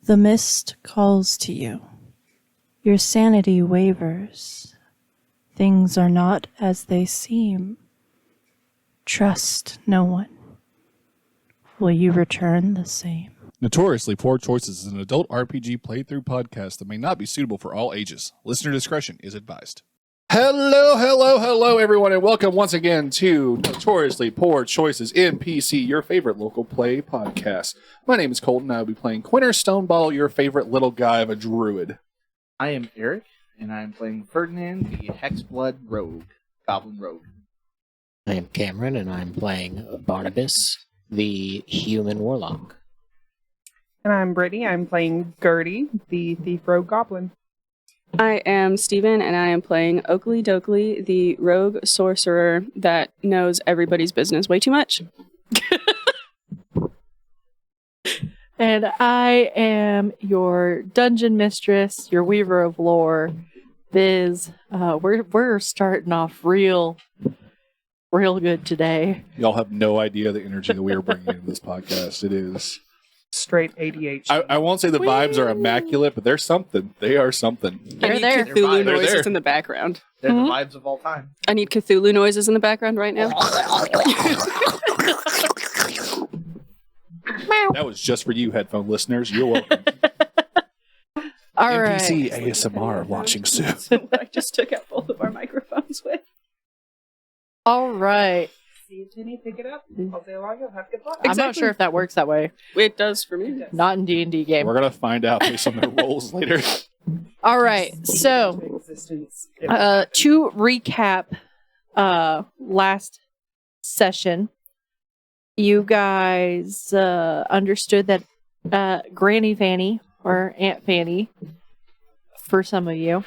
The mist calls to you. Your sanity wavers. Things are not as they seem. Trust no one. Will you return the same? Notoriously Poor Choices is an adult RPG playthrough podcast that may not be suitable for all ages. Listener discretion is advised. Hello, everyone, and welcome once again to Notoriously Poor Choices N.P.C, your favorite local play podcast. My name is Colton, and I will be playing Quinner Stoneball, your favorite little guy of a druid. I am Eric, and I am playing Ferdinand, the Hexblood Rogue, Goblin Rogue. I am Cameron, and I'm playing Barnabus, the Human Warlock. And I'm Brittany. I'm playing Gerty, the Thief Rogue Goblin. I am Steven, and I am playing Oakly Dokley, the rogue sorcerer that knows everybody's business way too much. And I am your dungeon mistress, your weaver of lore, Biz. We're starting off real good today. Y'all have no idea the energy that we are bringing into this podcast. It is Straight ADHD. I won't say the vibes are immaculate, but they're something. They are something. I need there. Cthulhu They're noises there. in the background. They're the vibes of all time. I need Cthulhu noises in the background right now. That was just for you, headphone listeners. You're welcome. All right. NPC ASMR launching soon. I just took out both of our microphones with. All right. See you, Tinny. Pick it up. I'll say along. You'll have good luck. I'm not sure if that works that way. It does for me. Not in D&D game. We're going to find out based on their rolls later. All right. So, to recap last session, you guys understood that Granny Fanny, or Aunt Fanny, for some of you,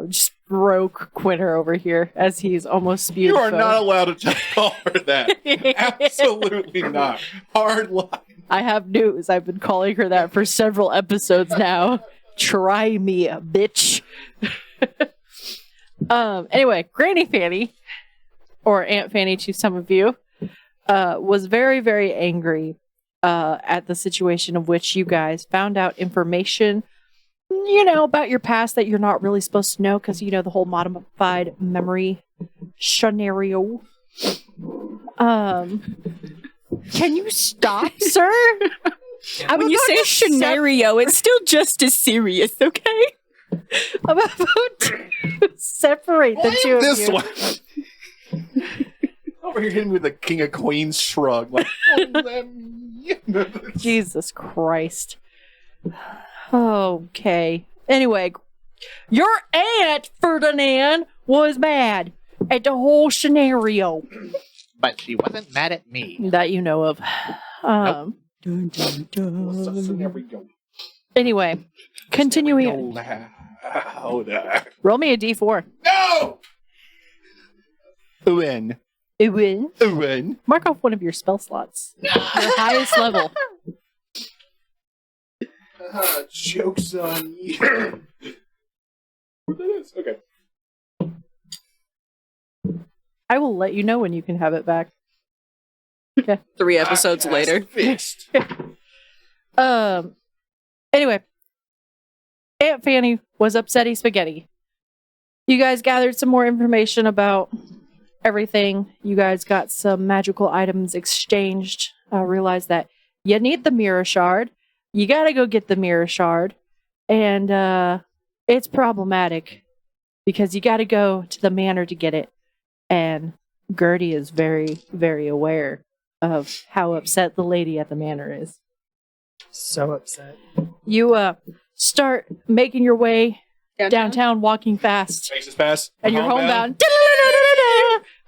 just broke Quinner over here as he's almost spewed. You are foam. not allowed to call her that. Absolutely not. Hard line. I have news. I've been calling her that for several episodes now. Try me, bitch. Anyway, Granny Fanny, or Aunt Fanny to some of you, was very, very angry at the situation of which you guys found out information, about your past that you're not really supposed to know because, the whole modified memory scenario. Can you stop, sir? When you say scenario, it's still just as serious, okay? I'm about to separate the two of This you. one. Over here hitting me with the King of Queens shrug. Like, Jesus Christ. Okay. Anyway, your aunt, Ferdinand, was mad at the whole scenario But she wasn't mad at me. that you know of. Anyway, continuing. Roll me a d4. No! Win. Win. Win. Mark off one of your spell slots. Your highest level. Joke's on you. What that is? Okay. I will let you know when you can have it back. Okay. 3 episodes later. Fist. Anyway, Aunt Fanny was upsetty spaghetti. You guys gathered some more information about everything. You guys got some magical items exchanged. Realized that you need the mirror shard. You gotta go get the mirror shard. And it's problematic because you gotta go to the manor to get it. And Gertie is very, very aware of how upset the lady at the manor is. So upset. You start making your way downtown, walking fast, Faces pass. and you're homebound.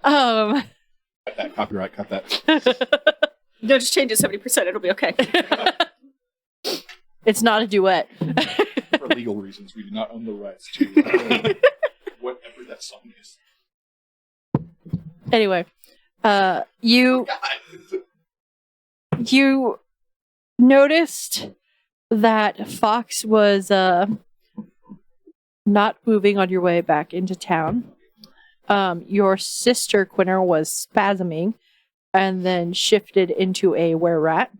Cut that. Copyright. Cut that. No, just change it 70%. It'll be okay. It's not a duet. For legal reasons, we do not own the rights to whatever that song is. Anyway, you noticed that Fox was not moving on your way back into town. Your sister Quinner was spasming and then shifted into a were-rat.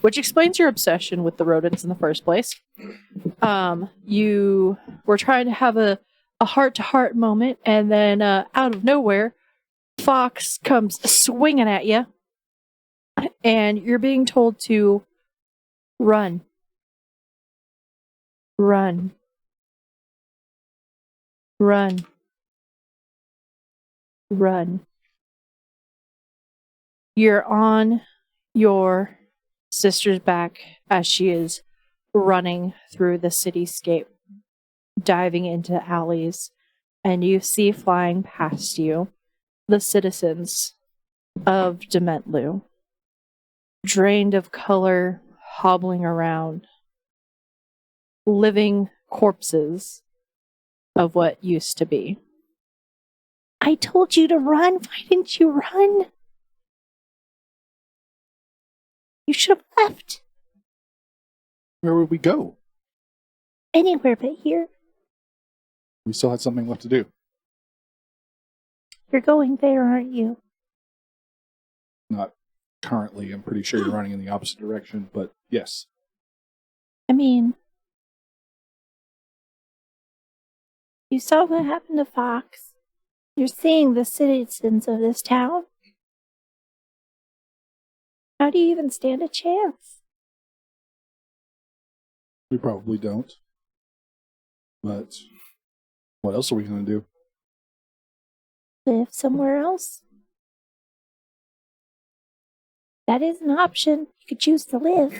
which explains your obsession with the rodents in the first place. You were trying to have a heart-to-heart moment, and then out of nowhere, Fox comes swinging at you, and you're being told to run. Run. Run. Run. You're on your sister's back as she is running through the cityscape, diving into alleys, and you see flying past you the citizens of Dementlu, drained of color, hobbling around, living corpses of what used to be. I told you to run. Why didn't you run? You should have left. Where would we go? Anywhere but here. We still had something left to do. You're going there, aren't you? Not currently. I'm pretty sure you're running in the opposite direction, but yes. I mean, you saw what happened to Fox. You're seeing the citizens of this town. How do you even stand a chance? We probably don't. But what else are we going to do? Live somewhere else? That is an option. You could choose to live.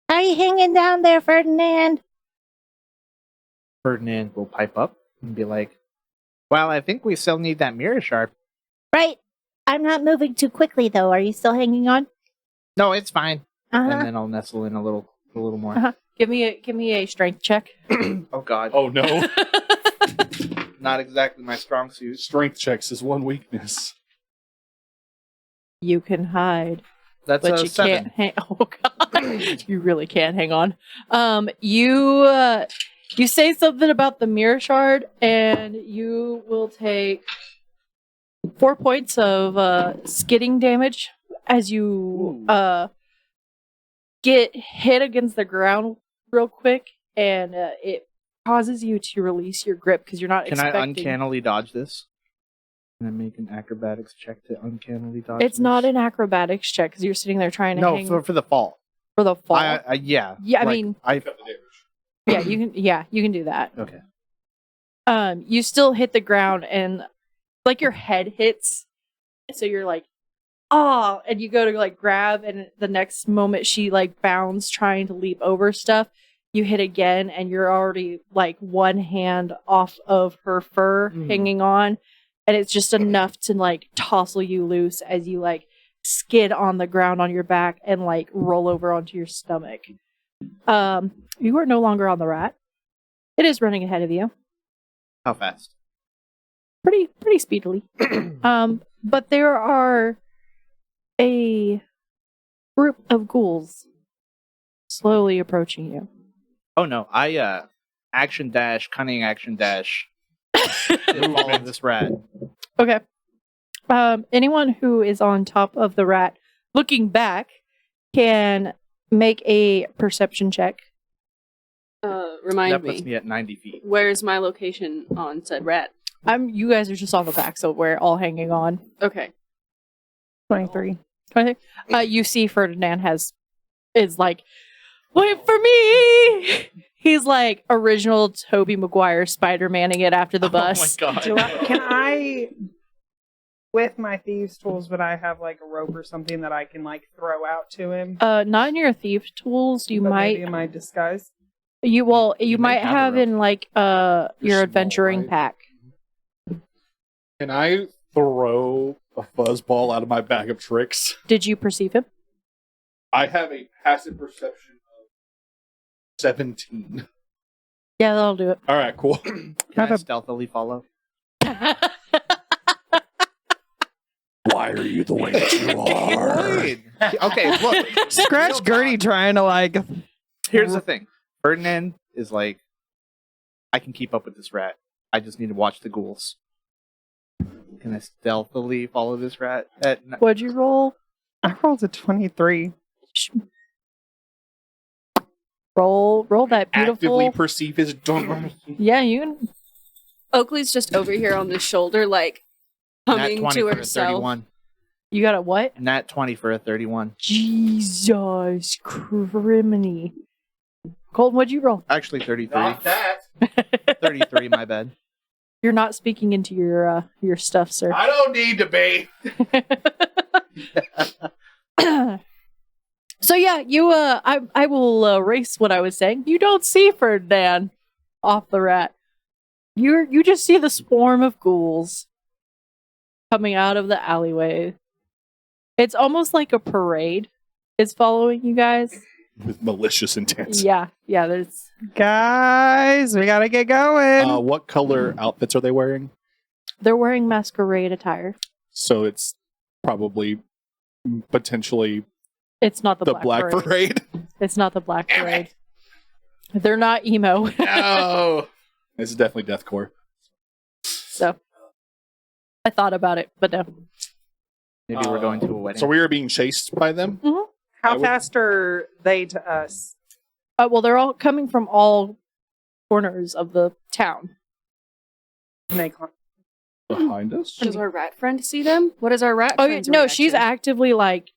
How are you hanging down there, Ferdinand? Ferdinand will pipe up and be like, well, I think we still need that mirror sharp. Right. I'm not moving too quickly, though. Are you still hanging on? No, it's fine. Uh-huh. And then I'll nestle in a little more. Uh-huh. Give me a strength check. Oh, God. Oh, no. Not exactly my strong suit. Strength checks is one weakness. You can hide, That's but a you 7. can't hang. Oh God, you really can't hang on. You say something about the mirror shard, and you will take 4 points of skidding damage as you get hit against the ground real quick, and it causes you to release your grip because you're not Can expecting. I uncannily dodge this? Can I make an acrobatics check to uncannily dodge It's this? not an acrobatics check because you're sitting there trying to No, hang for the fall. for the fall. Yeah. Yeah, I Like, mean, Yeah. you can do that. Okay. You still hit the ground and like your head hits, so you're like, oh, and you go to like grab, and the next moment she like bounds trying to leap over stuff. You hit again, and you're already like one hand off of her fur hanging on, and it's just enough to like tousle you loose as you like skid on the ground on your back and like roll over onto your stomach. You are no longer on the rat. It is running ahead of you. How fast? Pretty speedily. But there are a group of ghouls slowly approaching you. Oh no, I action dash, cunning action dash. Follow this rat. Okay. Anyone who is on top of the rat looking back can make a perception check. Remind That puts me, me at 90 feet. where's my location on said rat? You guys are just on the back, so we're all hanging on. Okay. 23. You see Ferdinand is like, wait for me! He's like original Tobey Maguire Spider-Manning it after the bus. Oh my god. Can I, with my thieves' tools, would I have like a rope or something that I can like throw out to him? Not in your thief tools. You But might maybe in my disguise. you may might have a have rope. in like your small, adventuring right? pack. Can I throw a fuzzball out of my bag of tricks? Did you perceive him? I have a passive perception of 17. Yeah, that'll do it. All right, cool. Can Have I a- stealthily follow? Why are you the way that you Okay, look. Scratch Gertie trying to like. Here's the thing. Ferdinand is like, I can keep up with this rat. I just need to watch the ghouls. Can I stealthily follow this rat? What'd you roll? I rolled a 23. Roll that beautiful. Actively perceive his normalcy. Yeah, you can. Oakley's just over here on the shoulder, like Nat humming 20 to for a herself. 31. You got a what? Nat 20 for a 31. Jesus criminy. Colton, what'd you roll? Actually, 33. Not that. 33, my bad. You're not speaking into your stuff, sir. I don't need to be. So yeah, you I will erase what I was saying. You don't see Ferdinand off the rat. You just see the swarm of ghouls coming out of the alleyway. It's almost like a parade is following you guys. With malicious intent. Yeah, there's Guys, we gotta get going. What color outfits are they wearing? they're wearing masquerade attire. So it's probably potentially It's not the Black Parade. It's not the Black Parade. They're not emo. No. This is definitely deathcore. So I thought about it, but no. Maybe we're going to a wedding. So we are being chased by them? How fast are they to us? Well, they're all coming from all corners of the town. Behind us? Does our rat friend see them? What is our rat Oh, friend's no, she's reaction? actively like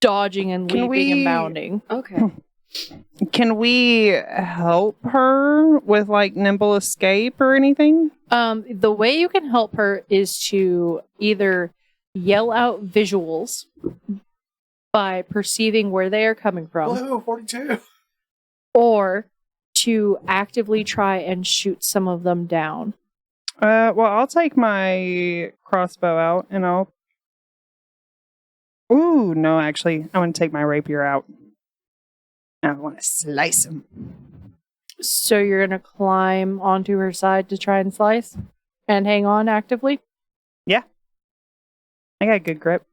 dodging and Can leaping and we- bounding. Okay. Can we help her with like nimble escape or anything? The way you can help her is to either yell out visuals by perceiving where they are coming from, Blue 42. or to actively try and shoot some of them down. Well, I'll take my crossbow out and I'll. Ooh, no, actually, I want to take my rapier out. I want to slice him. So you're going to climb onto her side to try and slice and hang on actively? I got good grip.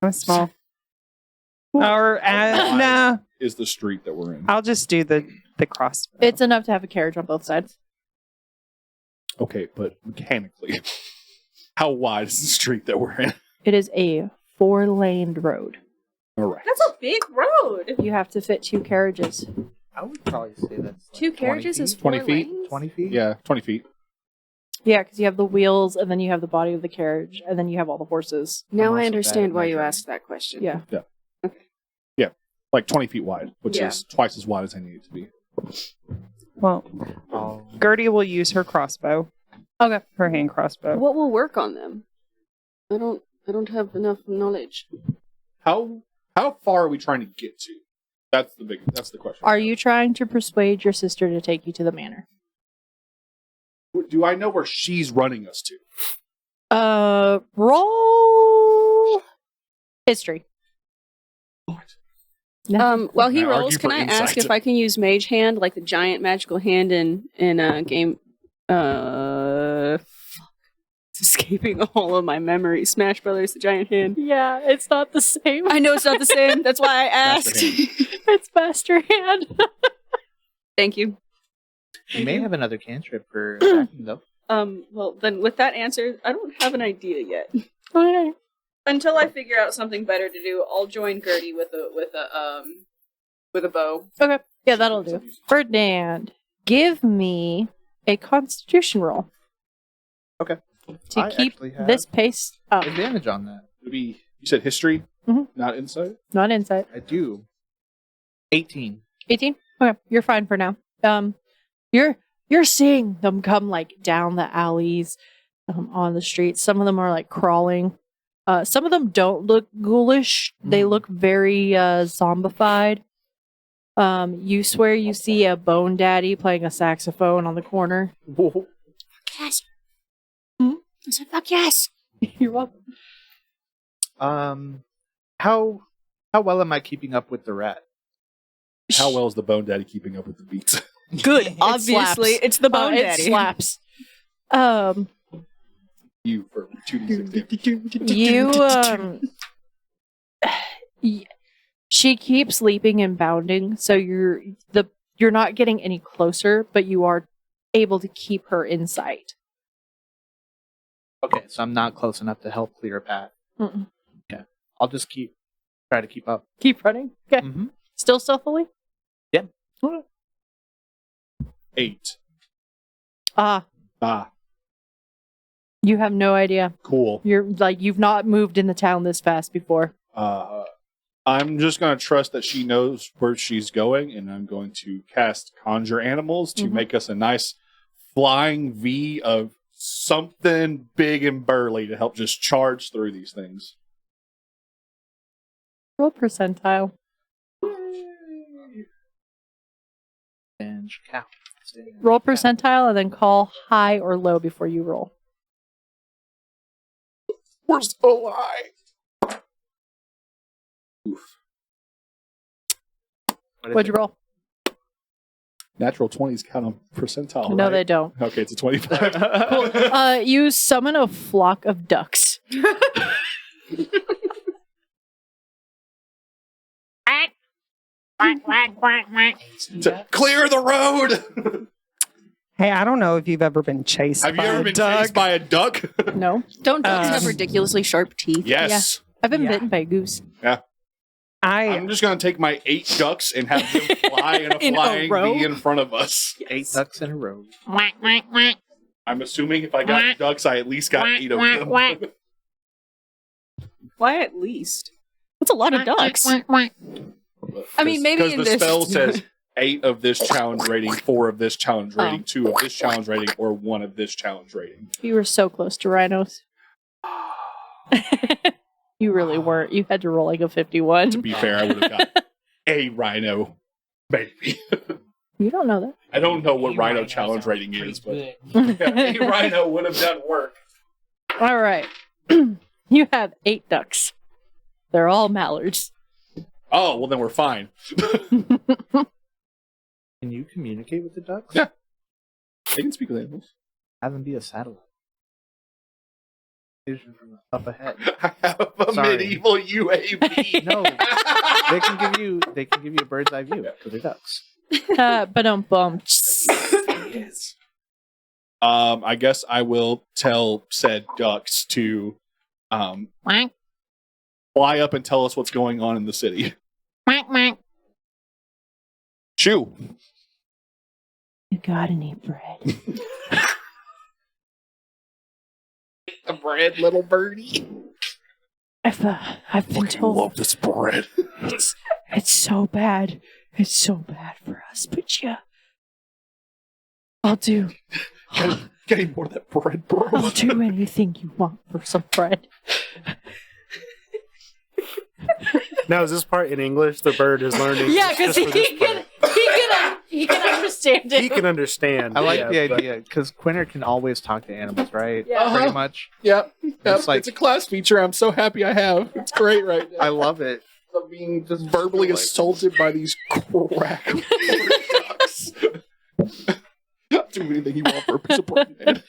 I'm small. Or no, Is the street that we're in. I'll just do the crossbow. It's enough to have a carriage on both sides. Okay, but mechanically, how wide is the street that we're in? It is a 4-laned road. All right. That's a big road. You have to fit 2 carriages. I would probably say that's like 2 carriages 20 is feet. 20 4 feet? lanes? 20 feet? Yeah, 20 feet. Yeah, because you have the wheels, and then you have the body of the carriage, and then you have all the horses. Now I'm I also understand bad why at you measuring. asked that question. Yeah. Like 20 feet wide, which Yeah. is twice as wide as I need it to be. Well, Oh. Gertie will use her crossbow. Okay. Her hand crossbow. What will work on them? I don't have enough knowledge. How far are we trying to get to? That's the question. Are you trying to persuade your sister to take you to the manor? Do I know where she's running us to? Roll history. While he I argue rolls, can for I ask insight. if I can use Mage Hand, like the giant magical hand in game? It's escaping all of my memory. Smash Brothers, the giant hand. Yeah, it's not the same. I know it's not the same. That's why I Master asked. It's Master Hand. Thank you. You may have another cantrip for attacking, though. Well, then with that answer, I don't have an idea yet. Okay. Until I figure out something better to do, I'll join Gertie with a bow. Okay. Yeah, that'll do. Ferdinand, give me a Constitution roll. Okay. To I keep actually have this pace up. advantage on that. Would be, you said history, Mhm. not insight? Not insight. I do. 18. 18? Okay, you're fine for now. You're seeing them come like down the alleys, on the streets. Some of them are like crawling. Some of them don't look ghoulish. They look very zombified. You swear you see a Bone Daddy playing a saxophone on the corner. Yes. Hmm? I said, fuck yes. You're welcome. How well am I keeping up with the rat? How well is the Bone Daddy keeping up with the beats? Good. It Obviously, slaps. it's the Bone It Daddy. slaps. You for 2d6 damage. She keeps leaping and bounding, so you're not getting any closer, but you are able to keep her in sight. Okay, so I'm not close enough to help clear a path. Mm-mm. I'll just try to keep up. Keep running. Okay. Mhm. Still stealthily? 8. Ah, you have no idea. Cool. You've not moved in the town this fast before. I'm just going to trust that she knows where she's going, and I'm going to cast Conjure Animals to make us a nice flying V of something big and burly to help just charge through these things. Roll percentile. And cow. Roll percentile and then call high or low before you roll. We're still alive. Oof. What'd you roll? Natural 20s count on percentile. No, right? they don't. Okay, it's a 25. Cool. You summon a flock of ducks. To clear the road. Hey, I don't know if you've ever been chased Have you by ever a been duck. chased by a duck? No. Don't ducks have Um, ridiculously sharp teeth? Yes. I've been Yeah. bitten by a goose. I'm just going to take my 8 ducks and have them fly in a In a flying row? V in front of us. 8 ducks in a row. I'm assuming if I got ducks, I at least got 8 of them. Why at least? That's a lot of ducks. I mean, maybe Because in the this- spell says 8 of this challenge rating, 4 of this challenge rating, Oh. 2 of this challenge rating, or 1 of this challenge rating. You were so close to rhinos. You really weren't. You had to roll like a 51. To be fair, I would have got a rhino, maybe. You don't know I don't know what You rhino rhinos challenge are rating pretty is, but that. a rhino would have done work. All right. You have 8 ducks. They're all mallards. Oh, well then we're fine. Can you communicate with the ducks? Yeah. They can speak with animals. Have them be a satellite. Vision from up ahead. I have a Sorry. medieval UAV. No, they can give you a bird's eye view for the ducks. Ba-dum-bum. Yes. I guess I will tell said ducks to fly up and tell us what's going on in the city. Shoo. You gotta need bread. The bread, little birdie. I've been told this bread. it's so bad. It's so bad for us, but yeah. I'll do Getting more of that bread, bro. I'll do anything you want for some bread. Now, is this part in English? The bird is learning. Yeah, because just for this he can understand part. it. He can understand. I like yeah, the but- idea because Quinner can always talk to animals, right? Yeah. Pretty much. Yep. It's like- it's a class feature I'm so happy I have. It's great right now. I love it. I'm being just verbally assaulted by these crack ducks. Do anything you want for a piece of bread, man.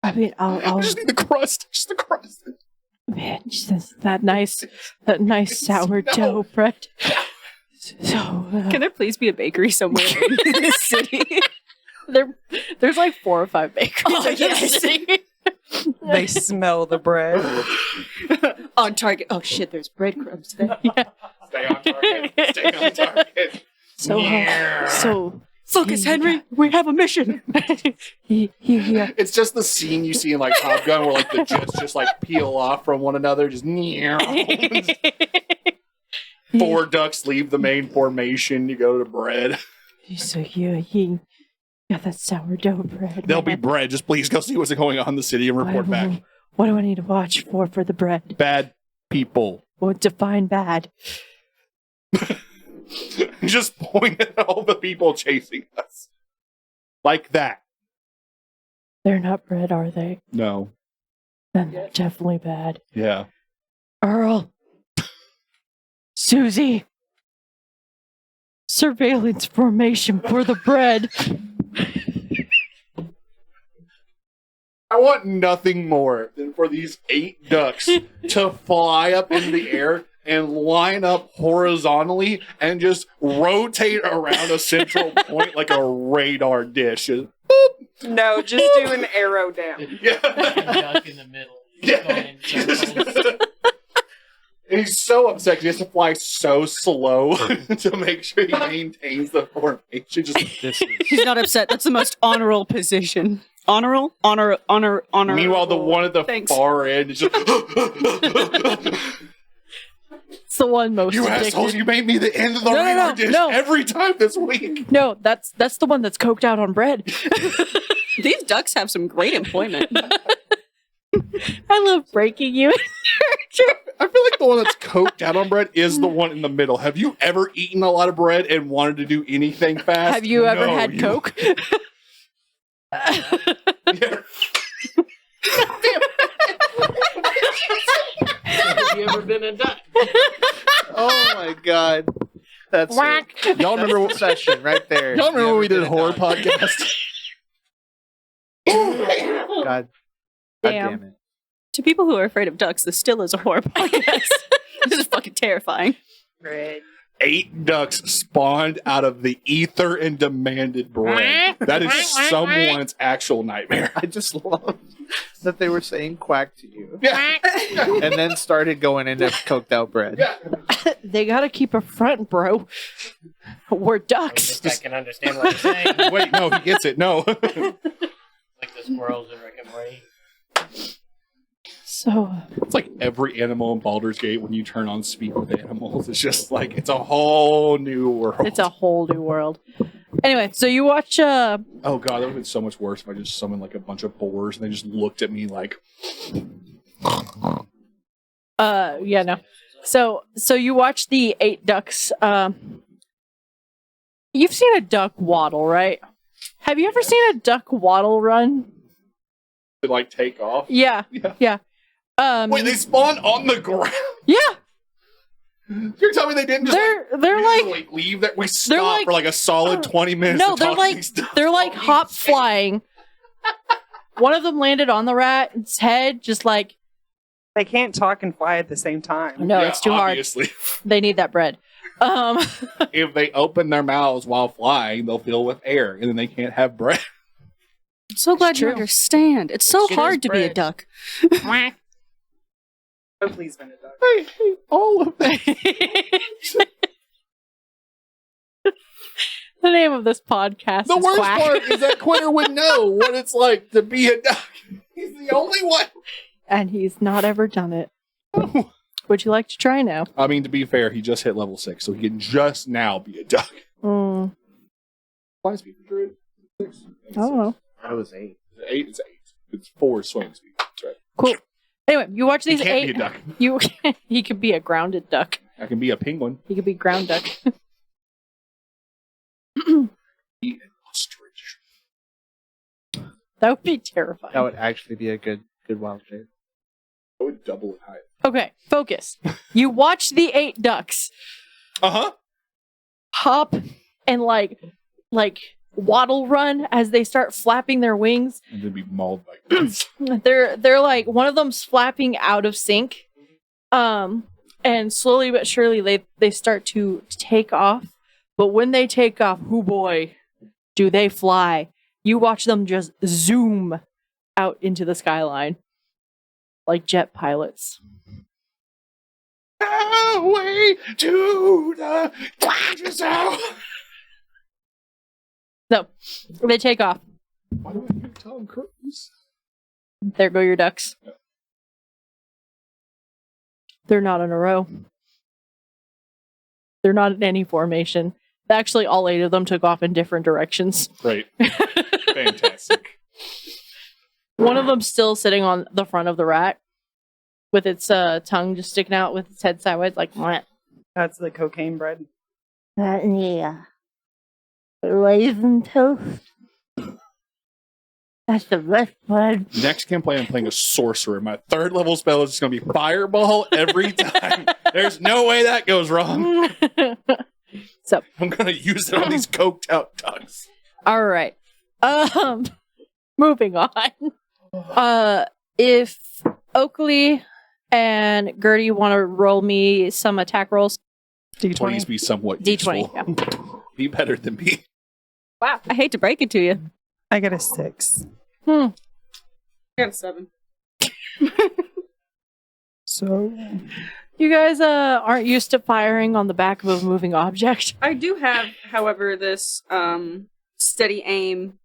I mean, I I'll just need the crust. Just the crust. man, just that nice sourdough bread. So Can there please be a bakery somewhere in this city? there's like 4 or 5 bakeries Oh, in this yes. city. They smell the bread. On target. Oh shit, there's breadcrumbs there. Stay on target. Stay on target. So Focus, Henry. We have a mission. yeah. It's just the scene you see in like Top Gun where like the jets just like peel off from one another. Just 4 ducks leave the main formation. You go to bread. So you got that sourdough bread. There'll be man. bread. Just please go see what's going on in the city and report back. What do I need to watch for the bread? Bad people. Well, define bad. Just point at all the people chasing us. Like that. They're not bread, are they? No. Then they're definitely bad. Yeah. Earl. Susie. Surveillance formation for the bread. I want nothing more than for these 8 ducks to fly up in the air and line up horizontally and just rotate around a central point like a radar dish. Just, No, just do an arrow down. yeah. Duck in the middle. Yeah. Going in circles. And he's so upset because he has to fly so slow to make sure he maintains the formation. He's not upset. That's the most honorable position. Honor. Meanwhile, the one at the Thanks. far end is just. It's the one most You addicted. assholes! You made me the end of the No, dish no. every time this week. No, that's the one that's coked out on bread. These ducks have some great employment. I love breaking you. I feel like the one that's coked out on bread is the one in the middle. Have you ever eaten a lot of bread and wanted to do anything fast? Have you ever No, had you- Coke? Yeah. Have you ever been a duck? Oh my god. That's Whack. Y'all remember what? session right there. Y'all remember when we did a horror Dog. podcast? God, God Damn. damn it. To people who are afraid of ducks, this still is a horror podcast. This is fucking terrifying. Bread. 8 ducks spawned out of the ether and demanded bread. That is someone's actual nightmare. I just love that they were saying quack to you. Yeah. And then started going into coked out bread. Yeah. They gotta keep a front, bro. We're I ducks. think I can understand what you're saying. Wait, no, he gets it. No. Like the squirrels in Rick and Morty. So It's like every animal in Baldur's Gate when you turn on Speak with Animals. It's just like, it's a whole new world. it's a whole new world. Anyway, so you watch Oh god, that would have been so much worse if I just summoned like a bunch of boars and they just looked at me like, yeah, no. So you watch the 8 ducks. You've seen a duck waddle, right? Have you ever seen a duck waddle run? to like take off. Yeah. Yeah. Yeah. Wait, they spawn on the ground? Yeah. You're telling me they didn't just They're we like just, leave that we stop like- for like a solid 20 minutes no, to they're talk to like these ducks? they're like hop flying. One of them landed on the rat's head, just like They can't talk and fly at the same time. no, Yeah, it's too obviously. They need that bread. If they open their mouths while flying, they'll fill with air and then they can't have breath. I'm so glad you true. understand. It's so It is hard to be a bread. duck. Oakley's been a duck. I hate all of that. The name of this podcast The is worst Quack. part is that Quinner would know what it's like to be a duck. He's the only one. And he's not ever done it. Would you like to try now? I mean, to be fair, he just hit level 6, so he can just now be a duck. Mm, Fly speed for Druid? 6? I don't know. I was 8. 8 is 8. It's 4 swing speed. That's right. Cool. Anyway, you watch He these can't 8. be a duck. He could be a grounded duck. I can be a penguin. He could be ground duck. Be an ostrich. That would be terrifying. That would actually be a good wild shape. I would double it high. Okay, focus. You watch the 8 ducks Uh-huh. hop and like waddle run as they start flapping their wings. And then be mauled by guns. They're like one of them's flapping out of sync. And slowly but surely they start to take off. But when they take off, oh boy, do they fly. You watch them just zoom out into the skyline. Like jet pilots. Away to the danger zone. So, they take off. Why do I hear Tom Cruise? There go your ducks. They're not in a row. They're not in any formation. Actually, all 8 of them took off in different directions. Great. Fantastic. One of them's still sitting on the front of the rat with its tongue just sticking out with its head sideways, like, "Mwah." That's the cocaine bread. Yeah. Raisin toast. That's the best one. Next campaign, I'm playing a sorcerer. My 3rd level spell is just going to be fireball every time. There's no way that goes wrong. So, I'm going to use it on these coked out ducks. all right. Moving on. If Oakly and Gerty want to roll me some attack rolls. Please D20. be somewhat D20, useful. yeah. Be better than me. Wow. I hate to break it to you. I got a 6. I got a 7. So You guys aren't used to firing on the back of a moving object. I do have, however, this steady aim.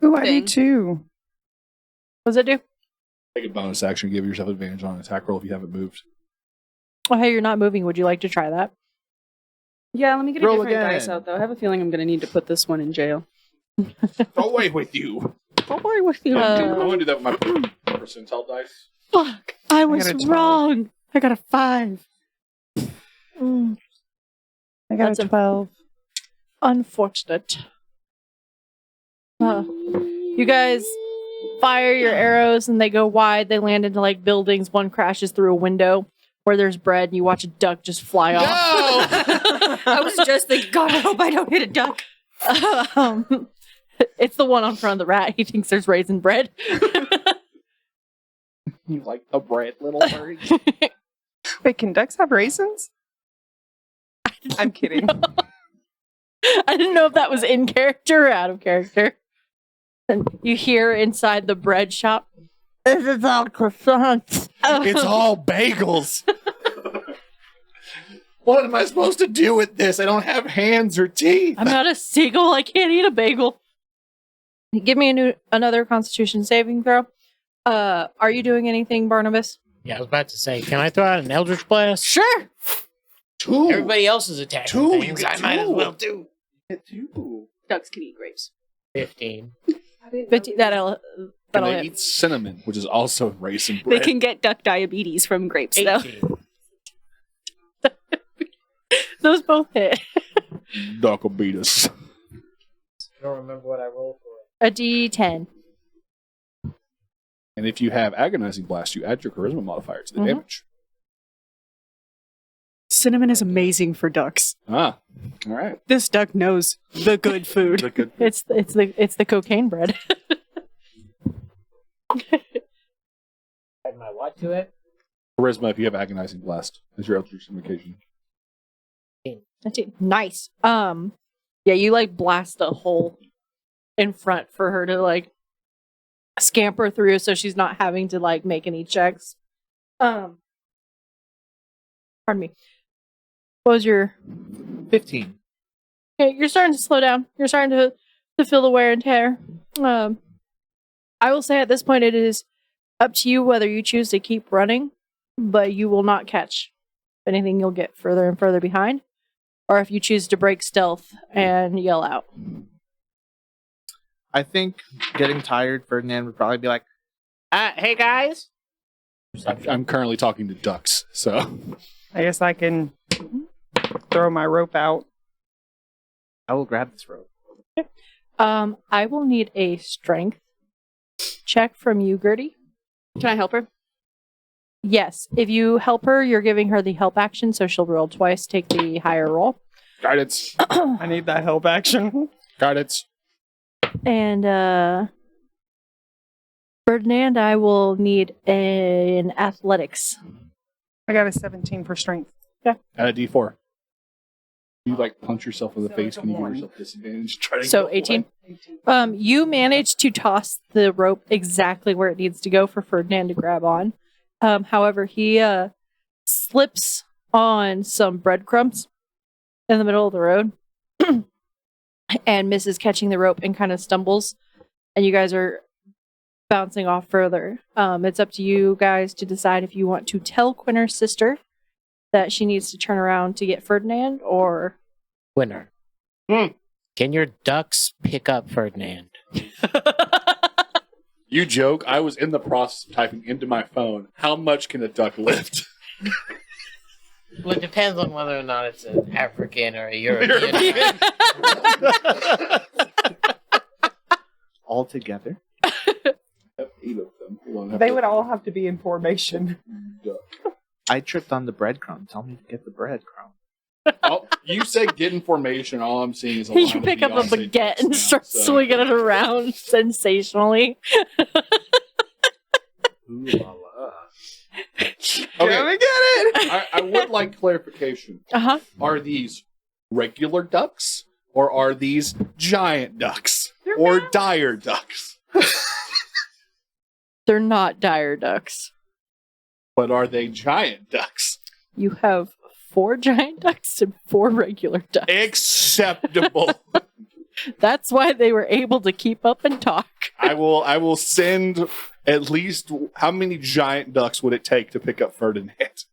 ooh, I do Thing. too. What does it do? Take a bonus action, give yourself advantage on an attack roll if you haven't moved. Oh, hey, you're not moving. Would you like to try that? Yeah, let me get a Roll different again. dice out, though. I have a feeling I'm going to need to put this one in jail. Away with you. Don't worry with you. I want to do that with my percentile dice. Fuck, I was got a 12. wrong. I got a 5. Mm, I got That's a 12. unfortunate. You guys fire your arrows and they go wide. They land into like buildings. One crashes through a window where there's bread and you watch a duck just fly off. I was just thinking, God, I hope I don't hit a duck. It's the one on front of the rat. He thinks there's raisin bread. You like a bread, little bird? Wait, can ducks have raisins? I'm kidding. I didn't know if that was in character or out of character. And you hear inside the bread shop, this is all croissants. It's all bagels. What am I supposed to do with this? I don't have hands or teeth. I'm not a seagull. I can't eat a bagel. Give me another Constitution saving throw. Are you doing anything, Barnabas? Yeah, I was about to say, can I throw out an Eldritch Blast? Sure. 2. Everybody else is attacking 2. You things. get I might as 2. well do. Get 2. Ducks can eat grapes. 15. 50, that'll And that'll they hit. eat cinnamon, which is also raisin They bread. can get duck diabetes from grapes, though. 18. Those both hit. Duck will beat us. I don't remember what I rolled for. A D10. And if you have agonizing blast, you add your charisma modifier to the Mhm. damage. Cinnamon is amazing for ducks. Ah, all right. This duck knows the good food. Look good. It's the cocaine bread. Add my what to it? Charisma if you have agonizing blast as your Eldritch Invocation. Nice. Yeah, you like blast a hole in front for her to like scamper through, so she's not having to like make any checks. Pardon me. What was your? 15. Okay, you're starting to slow down. You're starting to feel the wear and tear. I will say at this point it is up to you whether you choose to keep running, but you will not catch. If anything, you'll get further and further behind. Or if you choose to break stealth and yell out. I think getting tired, Ferdinand would probably be like, Hey guys. I'm currently talking to ducks, so I guess I can throw my rope out. I will grab this rope. I will need a strength check from you, Gerty. Can I help her? Yes. If you help her, you're giving her the help action, so she'll roll twice, take the higher roll. guidance, I need that help action. guidance. And Ferdinand, I will need an athletics. I got a 17 for strength. Add a D4. You like punch yourself in the So face, it's a can you give one. yourself disadvantage? Try to So go 18. away. You manage to toss the rope exactly where it needs to go for Ferdinand to grab on. However, he slips on some breadcrumbs in the middle of the road and misses catching the rope and kind of stumbles. And you guys are bouncing off further. It's up to you guys to decide if you want to tell Quinner's sister that she needs to turn around to get Ferdinand, or Winner. Can your ducks pick up Ferdinand? You joke. I was in the process of typing into my phone, how much can a duck lift? Well, it depends on whether or not it's an African or a European. All together. I have 8 of them. Hold on, I have They to- would all have to be in formation. Duck. I tripped on the breadcrumb. Tell me to get the breadcrumb. Oh, you say get information. All I'm seeing is a you line of pick up a Beyonce baguette ducks and now, start so- swinging it around sensationally. Ooh la la. Okay, Gonna get it! I would like clarification. Uh-huh. Are these regular ducks or are these giant ducks or dire ducks? They're not dire ducks. But are they giant ducks? You have 4 giant ducks and 4 regular ducks. Acceptable. That's why they were able to keep up and talk. I will send at least, how many giant ducks would it take to pick up Ferdinand?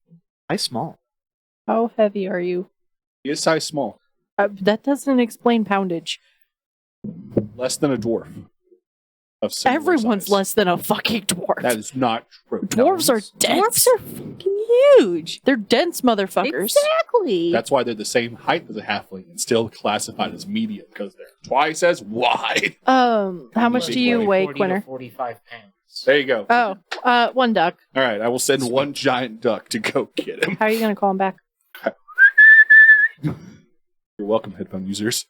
I small. How heavy are you? He is size small. That doesn't explain poundage. Less than a dwarf. Of similar Everyone's size. less than a fucking dwarf. That is not true. Dwarves are dense. Dwarfs are fucking huge. They're dense motherfuckers. Exactly. That's why they're the same height as a halfling and still classified as medium, because they're twice as wide. How much Big do you boy. weigh, 40 to Quinner? 45 pounds. There you go. Oh, 1 duck. All right, I will send 1 giant duck to go get him. How are you going to call him back? You're welcome, headphone users.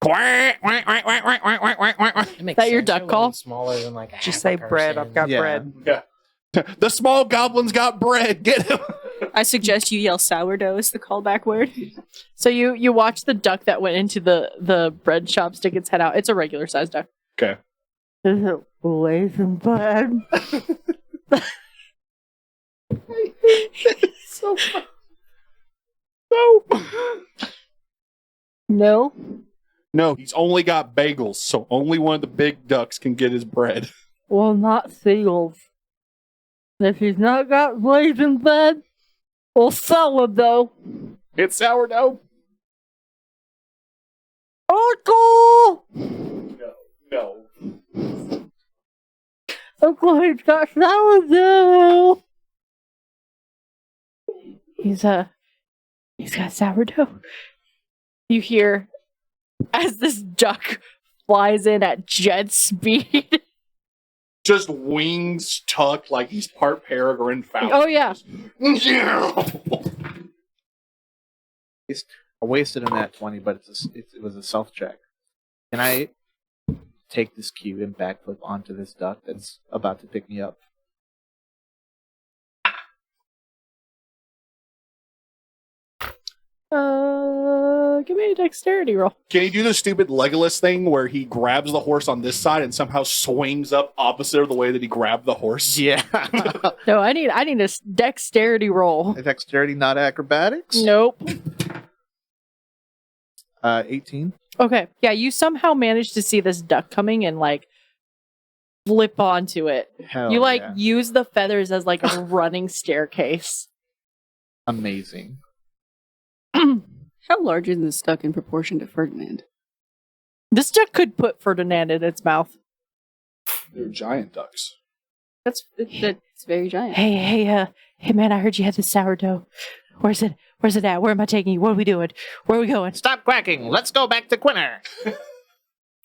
Quack, quack, quack, quack, quack, quack, quack, quack, quack. That makes That your sense. duck They're a call? little Smaller than like a Just half say a bread. person. I've got Yeah. bread. Yeah. The small goblins got bread. Get him. I suggest you yell sourdough as the callback word. So you watch the duck that went into the bread shop stick its head out. It's a regular sized duck. Okay. Is it raisin bread? So no. No. No, he's only got bagels, so only one of the big ducks can get his bread. Well, not seagulls. If he's not got raisin bread, well, salad though. It's sourdough. Uncle! No. Uncle, he's got sourdough. He's got sourdough. You hear as this duck flies in at jet speed. Just wings tucked like he's part peregrine falcon. Oh yeah. I wasted a nat 20, but it was a self check. Can I take this cube and backflip onto this duck that's about to pick me up? Give me a dexterity roll. Can he do the stupid Legolas thing where he grabs the horse on this side and somehow swings up opposite of the way that he grabbed the horse? Yeah. No, I need a dexterity roll. Dexterity, not acrobatics? Nope. 18. Okay. Yeah, you somehow managed to see this duck coming and like flip onto it. Hell You like yeah. use the feathers as like a running staircase. Amazing. How large is this duck in proportion to Ferdinand? This duck could put Ferdinand in its mouth. They're giant ducks. It's very giant. Hey man, I heard you had the sourdough. Where's it at? Where am I taking you? What are we doing? Where are we going? Stop quacking. Let's go back to Quinner.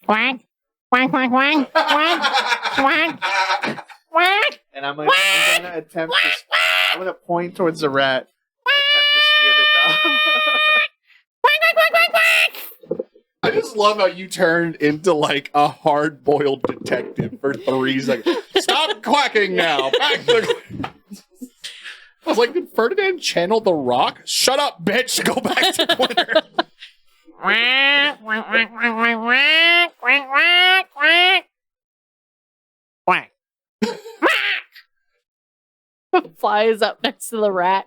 Quack, quack, quack, quack, quack, quack, quack. And I'm gonna attempt to. I'm gonna point towards the rat. And attempt to steer the dog. I just love how you turned into like a hard-boiled detective for 3 seconds. Stop quacking now. Back to. I was like, did Ferdinand channel the Rock? Shut up, bitch. Go back to Quinner. Quack. Flies up next to the rat.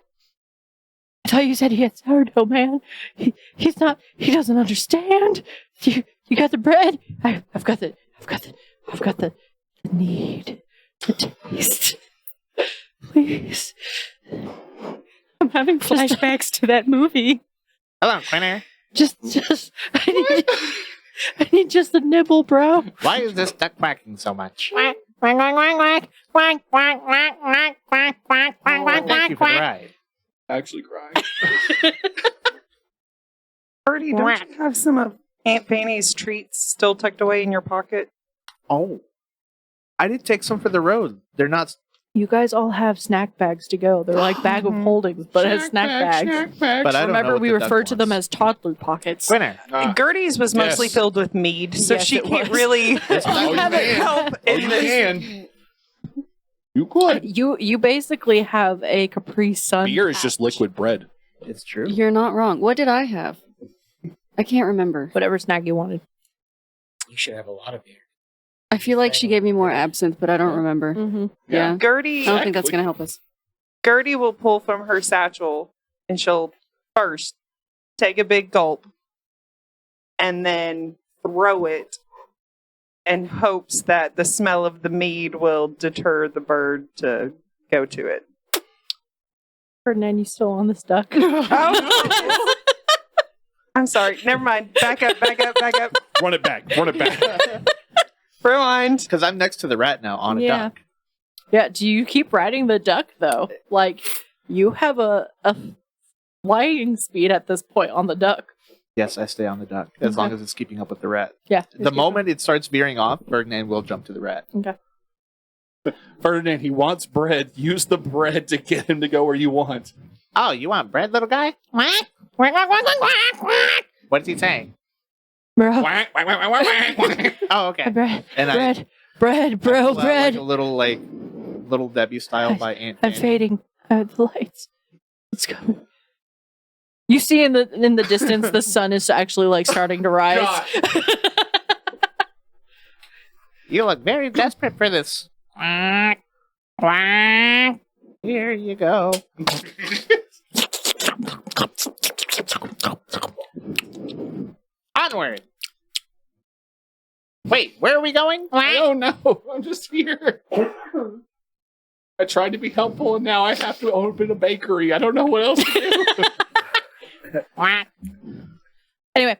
I thought you said he had sourdough, man. He's not. He doesn't understand. You got the bread. I've got the need, the taste. Please. I'm having flashbacks to that movie. Hello, Quinner. Just. I need just a nibble, bro. Why is this duck quacking so much? Quack, quack, quack, quack, quack, quack, quack, quack, quack, quack, Oh, quack, thank you for the quack. ride. Actually crying. Ferdy, don't you have some of Aunt Fanny's treats still tucked away in your pocket? Oh. I did take some for the road. They're not. You guys all have snack bags to go. They're like bag of holdings, but as snack bags. But I don't know Remember, what we the duck refer to them wants. as toddler pockets. Quinner. Gertie's was mostly yes. filled with mead, so Yes, she it can't was. really Oh, you can. help Oh, in you this. can. You could. You basically have a Capri Sun. Beer is just liquid bread. It's true. You're not wrong. What did I have? I can't remember. Whatever snack you wanted. You should have a lot of beer. I feel like she gave me more absinthe, but I don't remember. Mm-hmm. Yeah. Gertie, I don't think that's going to help us. Gertie will pull from her satchel and she'll first take a big gulp and then throw it in hopes that the smell of the mead will deter the bird to go to it. Ferdinand, you still on this duck? Oh. I'm sorry. Never mind. Back up. Run it back. Rewind. Because I'm next to the rat now on a Yeah. duck. Yeah, do you keep riding the duck, though? Like, you have a flying speed at this point on the duck. Yes, I stay on the duck as long as it's keeping up with the rat. Yeah. The moment it starts veering off, Ferdinand will jump to the rat. Okay. Ferdinand, he wants bread. Use the bread to get him to go where you want. Oh, you want bread, little guy? What is he saying? Bro, Oh, okay. bread, And bread, bro, Like bread. a little Debbie style by Aunt I'm Fanny. fading. The lights. It's coming. You see in the distance, the sun is actually like starting to rise. You look very desperate for this. Here you go. Onward. Wait, where are we going? I don't know. I'm just here. I tried to be helpful, and now I have to open a bakery. I don't know what else to do. Anyway,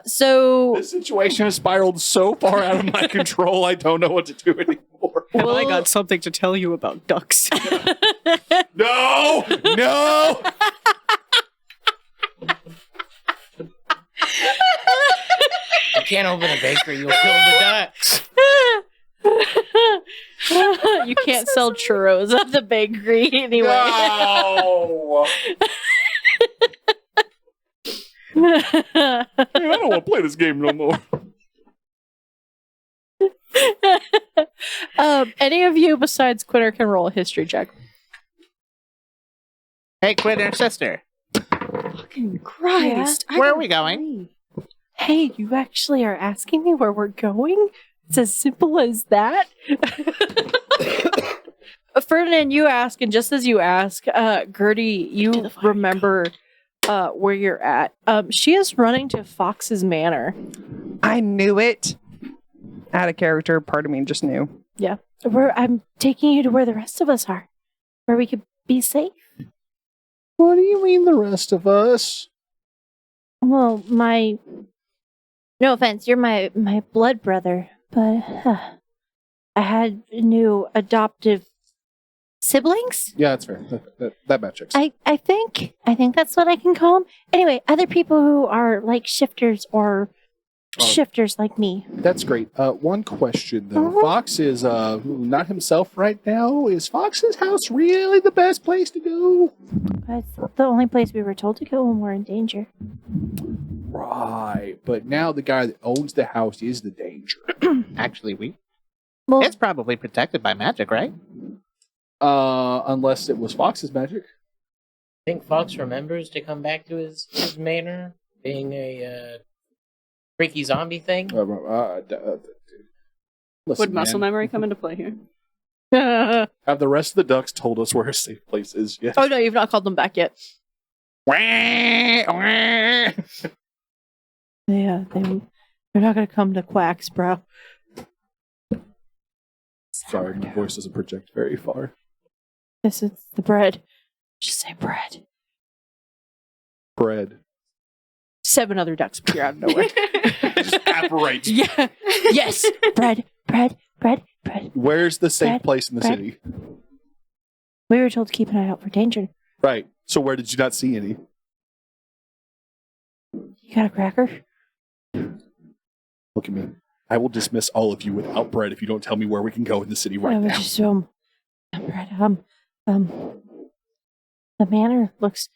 so This situation has spiraled so far out of my control, I don't know what to do anymore. Well, I got something to tell you about ducks. No! No! You can't open a bakery, you'll kill the ducks. you can't sell churros at the bakery anyway. No! Man, I don't want to play this game no more. Any of you besides Quinner can roll a history check. Hey, Quinner, sister. Fucking Christ. I Where are don't we going? agree. Hey, you actually are asking me where we're going? It's as simple as that. Ferdinand, you ask, and just as you ask, Gertie, you remember where you're at. She is running to Fox's Manor. I knew it. Out of character, part of me just knew. Yeah. I'm taking you to where the rest of us are, where we could be safe. What do you mean the rest of us? Well, no offense, you're my blood brother, but I had new adoptive siblings. Yeah, that's fair. That matches. I think that's what I can call them. Anyway, other people who are like shifters or shifters like me. That's great. One question though. Uh-huh. Fox is not himself right now. Is Fox's house really the best place to go? That's the only place we were told to go when we're in danger. Right. But now the guy that owns the house is the danger. Actually, Well, it's probably protected by magic, right? Unless it was Fox's magic. I think Fox remembers to come back to his manor, being a freaky zombie thing. Listen, Would muscle man, memory come into play here? have the rest of the ducks told us where a safe place is yet? oh no, you've not called them back yet. Yeah, they're not gonna come to Quacks, bro. Sorry, my voice doesn't project very far. This is the bread. Just say bread. Bread. 7 other ducks appear out of nowhere. Just evaporates. Yeah. Yes. Bread. Where's the safe Bread, place in the bread. city? We were told to keep an eye out for danger. Right. So where did you not see any? You got a cracker? Look at me. I will dismiss all of you without bread if you don't tell me where we can go in the city right now. Just bread. The manor looks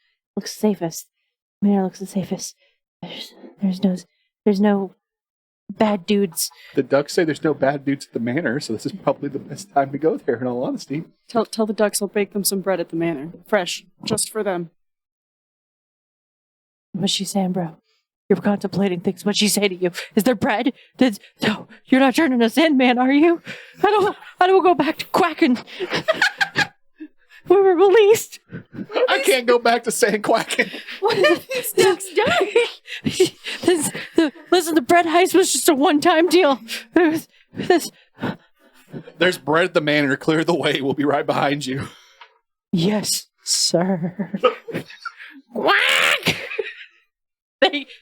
safest. Manor looks the safest. There's no bad dudes. The ducks say there's no bad dudes at the manor, so this is probably the best time to go there, in all honesty. Tell the ducks I'll bake them some bread at the manor. Fresh. Just for them. What's she saying, bro? You're contemplating things. What'd she say to you? Is there bread? No, you're not turning us in, man, are you? I don't go back to quacking. we were released. I can't go back to saying quacking. What have these ducks done? Listen, the bread heist was just a one-time deal. There's bread at the manor. Clear the way. We'll be right behind you. Yes, sir. Quack!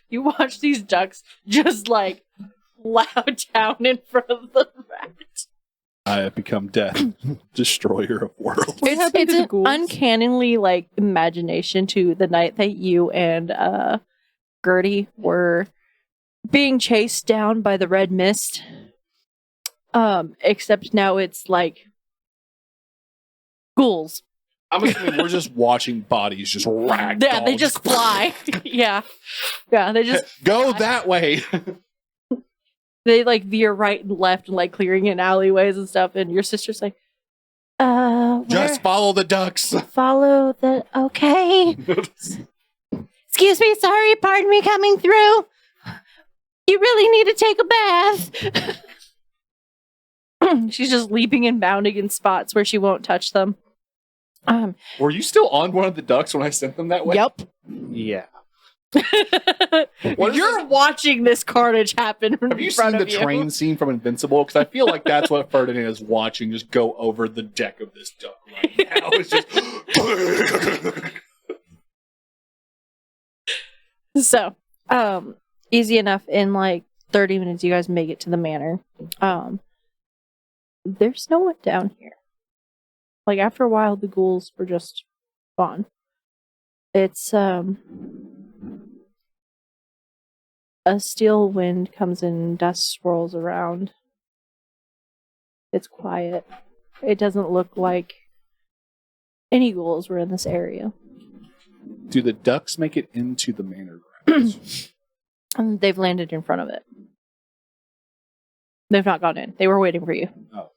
You watch these ducks just like plow down in front of the rat. I have become death, destroyer of worlds. It's an uncannily like imagination to the night that you and Gerty were being chased down by the red mist. Except now it's like ghouls. I'm assuming we're just watching bodies just ragdoll. Yeah, they just fly. Yeah, they just go fly. that way. They like veer right and left and like clearing in alleyways and stuff. And your sister's like, Just follow the ducks. follow the okay. Excuse me, sorry, pardon me coming through. You really need to take a bath. She's just leaping and bounding in spots where she won't touch them. Were you still on one of the ducks when I sent them that way? Yep. Yeah. You're watching this carnage happen in Have you front seen of the train scene from Invincible? Because I feel like that's what Ferdinand is watching, just go over the deck of this duck right now. It's just... So, easy enough. In like 30 minutes, you guys make it to the manor. There's no one down here. Like, after a while, the ghouls were just gone. It's, a steel wind comes in, dust swirls around. It's quiet. It doesn't look like any ghouls were in this area. Do the ducks make it into the manor grounds? And they've landed in front of it. They've not gone in. They were waiting for you. Oh.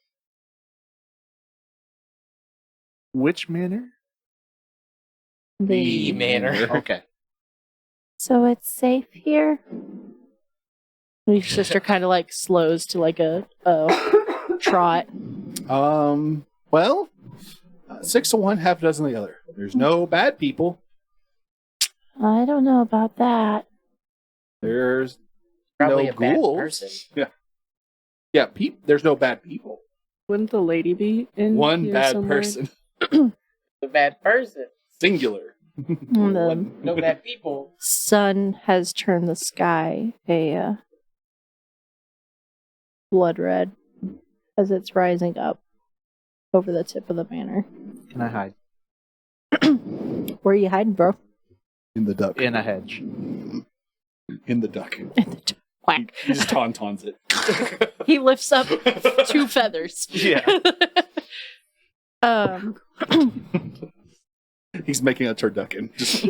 Which manor? The manor. Okay. So it's safe here? Your sister kind of like slows to like a trot. Well, 6 to 1, half a dozen the other. There's no bad people. I don't know about that. There's Probably no a bad ghouls. person. Yeah, there's no bad people. Wouldn't the lady be in One here bad somewhere? person. A bad person. Singular. The No bad people. sun has turned the sky a blood red as it's rising up over the tip of the manor. Can I hide? Where are you hiding, bro? In the duck. In a hedge. In the duck. Quack. He just tauntauns it. He lifts up 2 feathers. Yeah. He's making a turducken. Just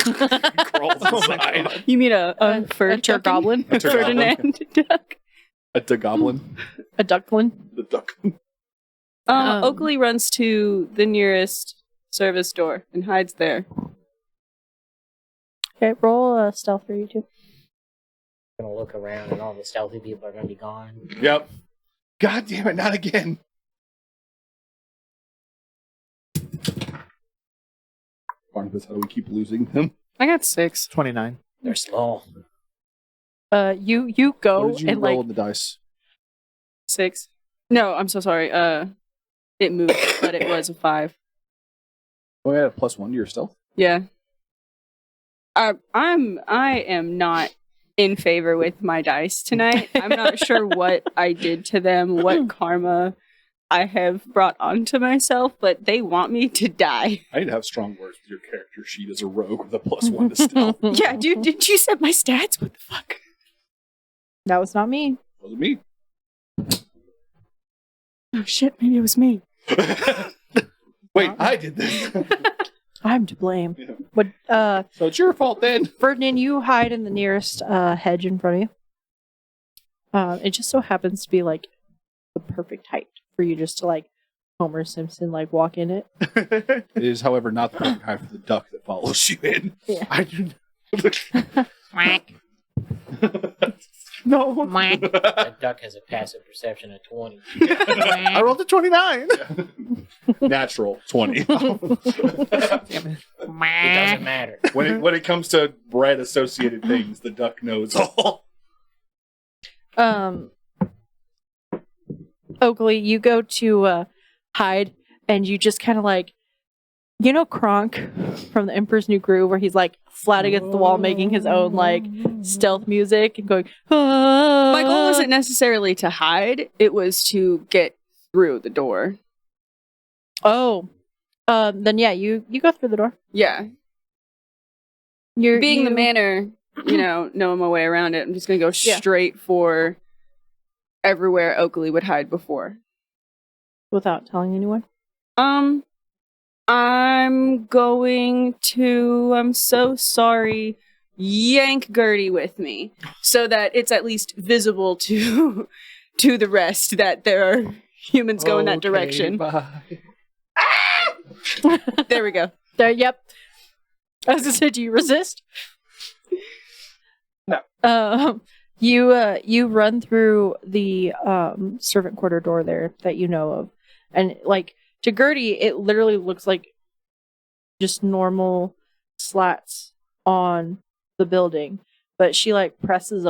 crawls inside. You mean a A turgoblin? A turgoblin. Ferdinand duck. A dugoblin. A duckling. The duck. Oakley runs to the nearest service door and hides there. Okay, roll a stealth for you two. Gonna look around and all the stealthy people are gonna be gone. Yep. God damn it, not again. Barnabus, how do we keep losing them? I got 6. 29. They're slow. You go What did you and roll like in the dice? 6. No, I'm so sorry. It moved, but it was a 5. Oh, you had a +1 to your stealth? Yeah. I am not in favor with my dice tonight. I'm not sure what I did to them, what karma I have brought onto myself, but they want me to die. I need to have strong words with your character sheet as a rogue with a +1 to stealth. Yeah, dude, did you set my stats? What the fuck? that was not me. Wasn't me. Oh shit, maybe it was me. Wait, I did this. I'm to blame. Yeah. But So it's your fault then. Ferdinand, you hide in the nearest hedge in front of you. It just so happens to be like the perfect height for you just to like Homer Simpson like walk in it. It is, however, not the perfect height for the duck that follows you in. Yeah. I do. Quack. No. A duck has a passive perception of 20. I rolled a 29. Natural 20. It doesn't matter. When it comes to bread associated things, the duck knows all. Oakly, you go to hide, and you just kind of like, you know, Kronk from The Emperor's New Groove, where he's like flat against the wall, making his own like stealth music and going. Ah. My goal wasn't necessarily to hide; it was to get through the door. Oh, then yeah, you go through the door. Yeah, You're being the manor, knowing my way around it. I'm just gonna go straight for everywhere Oakley would hide before, without telling anyone. I'm going to, I'm so sorry, yank Gertie with me so that it's at least visible to the rest that there are humans going that direction. Bye. There we go. There, yep. As I said, do you resist? No. You run through the servant quarter door there that you know of, and like to Gertie, it literally looks like just normal slats on the building, but she like presses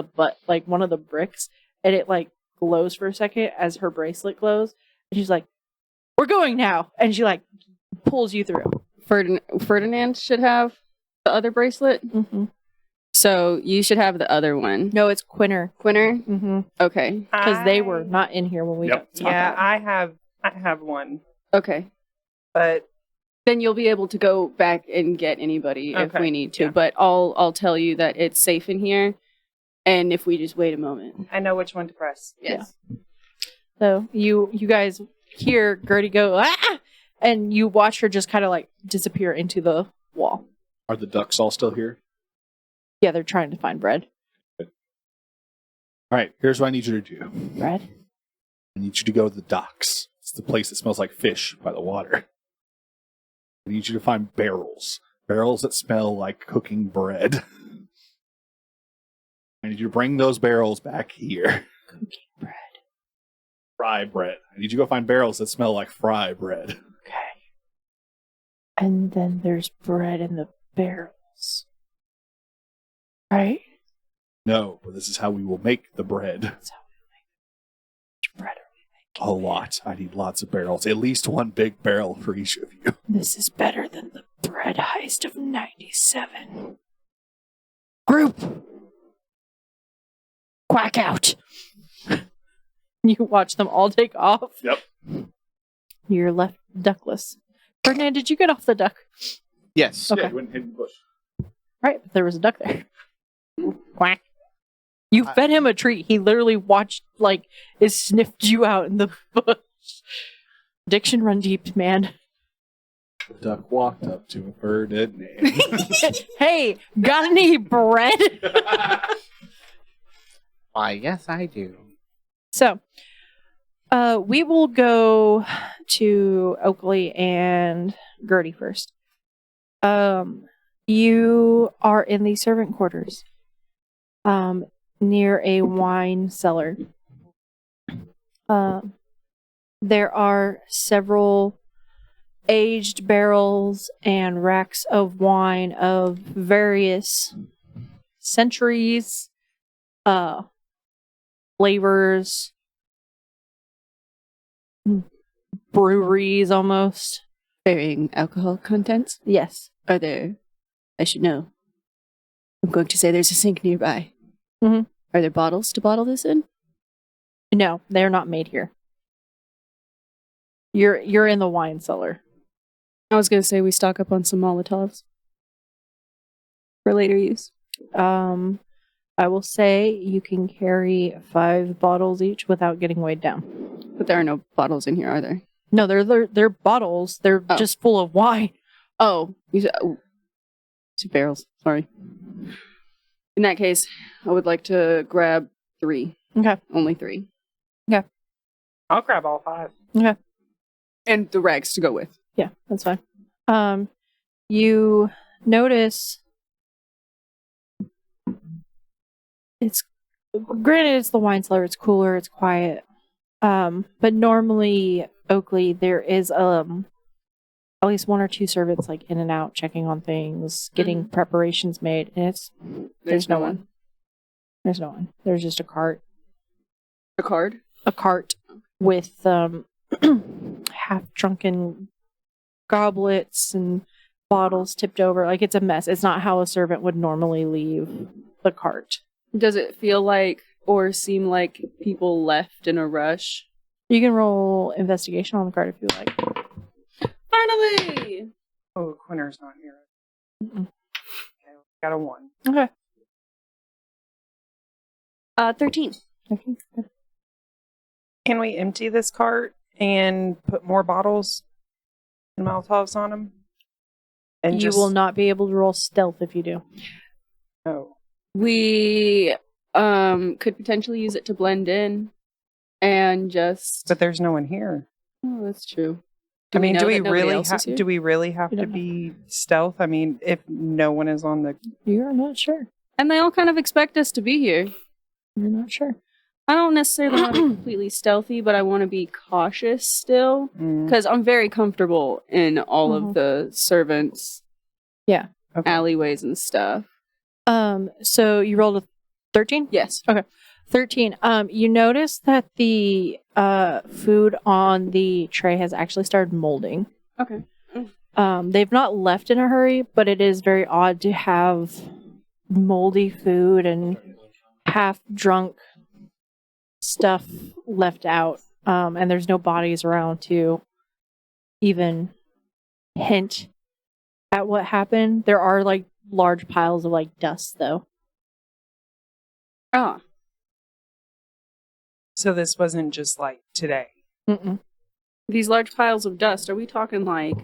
like one of the bricks, and it like glows for a second as her bracelet glows, and she's like, "We're going now," and she like pulls you through. Ferdinand should have the other bracelet. Mm-hmm. So you should have the other one. No, it's Quinner. Quinner? Mm-hmm. Okay. Because they were not in here when we talked Yeah, about I have one, Okay. but Then you'll be able to go back and get anybody if Okay, we need to. yeah. But I'll tell you that it's safe in here. And if we just wait a moment. I know which one to press. Yes. So you guys hear Gertie go, "Ah!" and you watch her just kind of like disappear into the wall. Are the ducks all still here? Yeah, they're trying to find bread. All right, here's what I need you to do. Bread? I need you to go to the docks. It's the place that smells like fish by the water. I need you to find barrels. Barrels that smell like cooking bread. I need you to bring those barrels back here. Cooking bread. Fry bread. I need you to go find barrels that smell like fry bread. Okay. And then there's bread in the barrels. Right? No, but this is how we will make the bread. That's how we make it. Which bread are we A lot. I need lots of barrels. At least one big barrel for each of you. This is better than the bread heist of 97. Group! Quack out! You watch them all take off. Yep. You're left duckless. Ferdinand, did you get off the duck? Yes. Okay. Yeah, you went and hid in the bush. Right, but there was a duck there. Quack. You fed him a treat. He literally watched, sniffed you out in the bush. Addiction run deep, man. The duck walked up to a bird and named. Hey, got any bread? Why, yes, I do. So, we will go to Oakley and Gertie first. You are in the servant quarters, near a wine cellar. There are several aged barrels and racks of wine of various centuries, flavors, breweries almost. Varying alcohol contents? Yes. Are there? I should know. I'm going to say there's a sink nearby. Mhm. Are there bottles to bottle this in? No, they're not made here. You're in the wine cellar. I was going to say we stock up on some Molotovs for later use. I will say you can carry 5 bottles each without getting weighed down. But there are no bottles in here, are there? No, they're bottles. They're just full of wine. Oh, you said barrels. Sorry. In that case, I would like to grab 3. Okay. Only 3. I'll grab all 5. Okay. And the rags to go with. Yeah, that's fine. You notice it's Granted, it's the wine cellar. It's cooler. It's quiet. But normally, Oakley, there is at least one or two servants like in and out, checking on things, getting preparations made, and there's no one. There's no one. There's just a cart. A card? A cart with half drunken goblets and bottles tipped over. Like, it's a mess. It's not how a servant would normally leave the cart. Does it feel like or seem like people left in a rush? You can roll investigation on the cart if you like. Finally! Oh, Quinner's not here. Mm-mm. Okay, got a 1. Okay. 13. Okay. Good. Can we empty this cart and put more bottles and Molotovs on them? And You will not be able to roll stealth if you do. Oh. We could potentially use it to blend in and just... But there's no one here. Oh, that's true. Do we know that nobody really else is here? do we really have We to don't be stealth? I mean, if no one is on the You're not sure. And they all kind of expect us to be here. You're not sure. I don't necessarily want to be completely stealthy, but I want to be cautious still. Because I'm very comfortable in all of the servants' Yeah. Okay. alleyways and stuff. So you rolled a 13? Yes. 13. You notice that the food on the tray has actually started molding. Okay. They've not left in a hurry, but it is very odd to have moldy food and half drunk stuff left out. And there's no bodies around to even hint at what happened. There are like large piles of like dust though. Ah. So this wasn't just like today. Mm-mm. These large piles of dust, are we talking like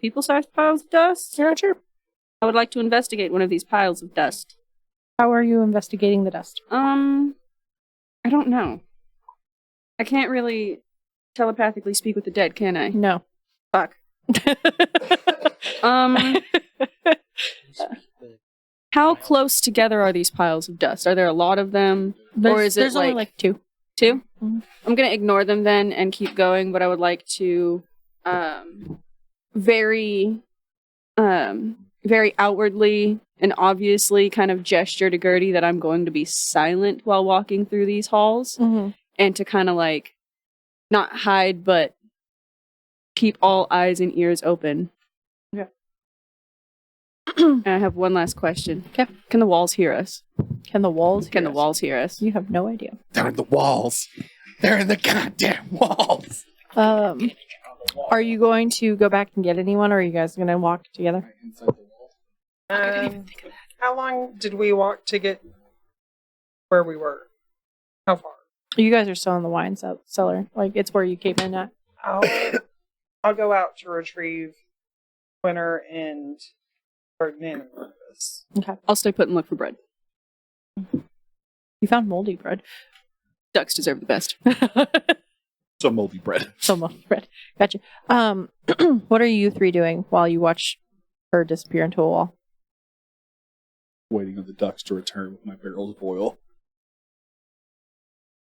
people-sized piles of dust? You're not sure. I would like to investigate one of these piles of dust. How are you investigating the dust? I don't know. I can't really telepathically speak with the dead, can I? No. Fuck. How close together are these piles of dust? Are there a lot of them? Or is it there's only like 2. 2? Mhm. I'm gonna ignore them then and keep going, but I would like to very outwardly and obviously kind of gesture to Gertie that I'm going to be silent while walking through these halls Mm-hmm. and to kind of like not hide but keep all eyes and ears open. Okay. And I have one last question. Okay. Can the walls hear us? Can the walls Can hear the us? walls hear us? You have no idea. They're in the walls. They're in the goddamn walls. Are you going to go back and get anyone, or are you guys going to walk together? How long did we walk to get where we were? How far? You guys are still in the wine cellar. Like, it's where you came in at. I'll go out to retrieve Quinner and Ferdinand and Barnabus. Okay. I'll stay put and look for bread. You found moldy bread. Ducks deserve the best. Some moldy bread. Some moldy bread. Gotcha. What are you 3 doing while you watch her disappear into a wall? Waiting on the ducks to return with my barrels of oil.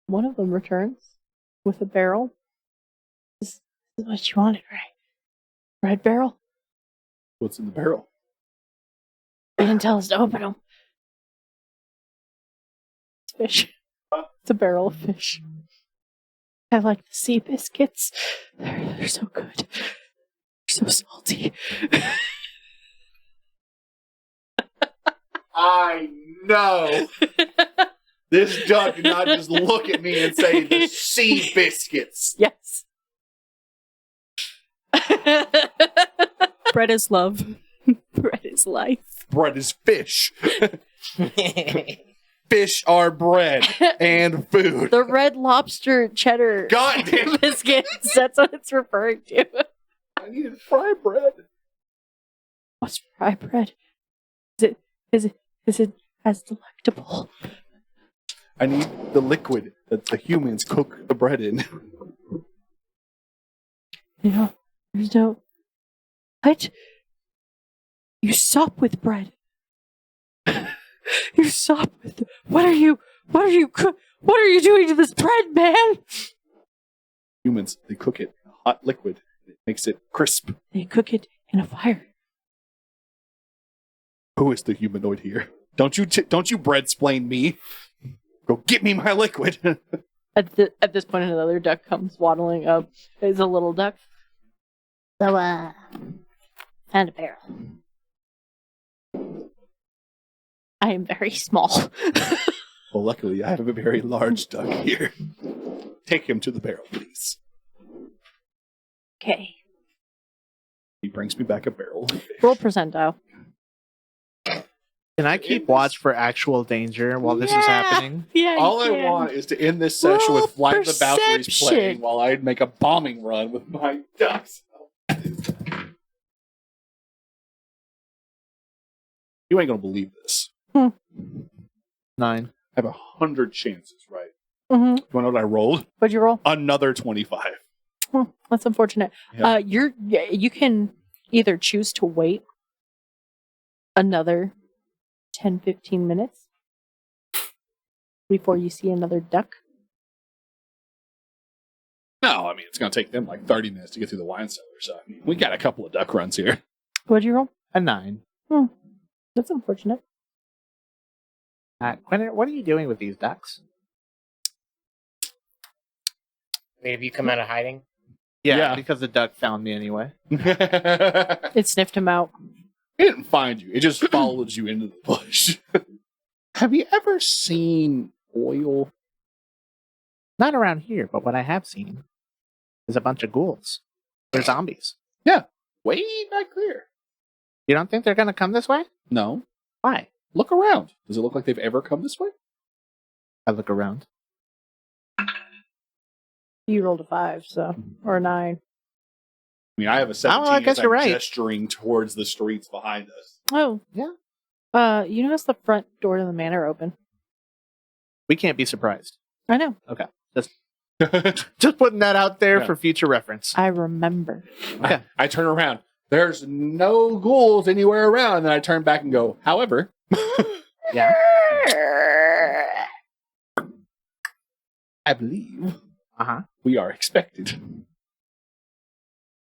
One of them returns with a barrel. This is what you wanted, right? Red barrel? What's in the barrel? They didn't tell us to open them. It's fish. It's a barrel of fish. I like the sea biscuits. They're so good. They're so salty. I know. This duck did not just look at me and say the sea biscuits. Yes. Bread is love. Bread is life. Bread is fish. Fish are bread and food. The red lobster cheddar God damn it. biscuits. That's what it's referring to. I needed fry bread. What's fry bread? Is it as delectable? I need the liquid that the humans cook the bread in. You know, there's no... What? You sup with bread. You sup with... What are you What are you doing to this bread, man? Humans, they cook it in a hot liquid. It makes it crisp. They cook it in a fire. Who is the humanoid here? Don't you bread-splain me. Go get me my liquid. At this point, another duck comes waddling up. It's a little duck. So, found a barrel. I am very small. Well, luckily, I have a very large duck here. Take him to the barrel, please. Okay. He brings me back a barrel. Roll percentile. Can I keep watch for actual danger while this is happening? Yeah. All I want is to end this session with Flight of the Valkyries Perception. playing while I make a bombing run with my ducks. You ain't gonna believe this. 9. I have 100 chances, right? Mm-hmm. You wanna know what I rolled? What'd you roll? Another 25. That's unfortunate. Yeah. You can either choose to wait another 10-15 minutes before you see another duck. No, I mean, it's gonna take them like 30 minutes to get through the wine cellar, so I mean, we got a couple of duck runs here. What'd you roll? A 9. That's unfortunate. Quinner, what are you doing with these ducks? Wait, have you come out of hiding? Yeah. Because the duck found me anyway. It It sniffed him out. didn't find you. It just followed you into the bush. Have you ever seen oil? Not around here, but what I have seen is a bunch of ghouls. They're zombies. Way back there. You don't think they're going to come this way? No. Why? Look around. Does it look like they've ever come this way? I look around. You rolled a 5, so or a 9. I mean, I have a 17 I guess as you're I'm right. gesturing towards the streets behind us. Oh Yeah. You notice the front door to the manor open. We can't be surprised. I know. Just putting that out there Yeah. for future reference. I remember. Okay. I turn around. There's no ghouls anywhere around. And then I turn back and go, however, Yeah. I believe Uh-huh. we are expected.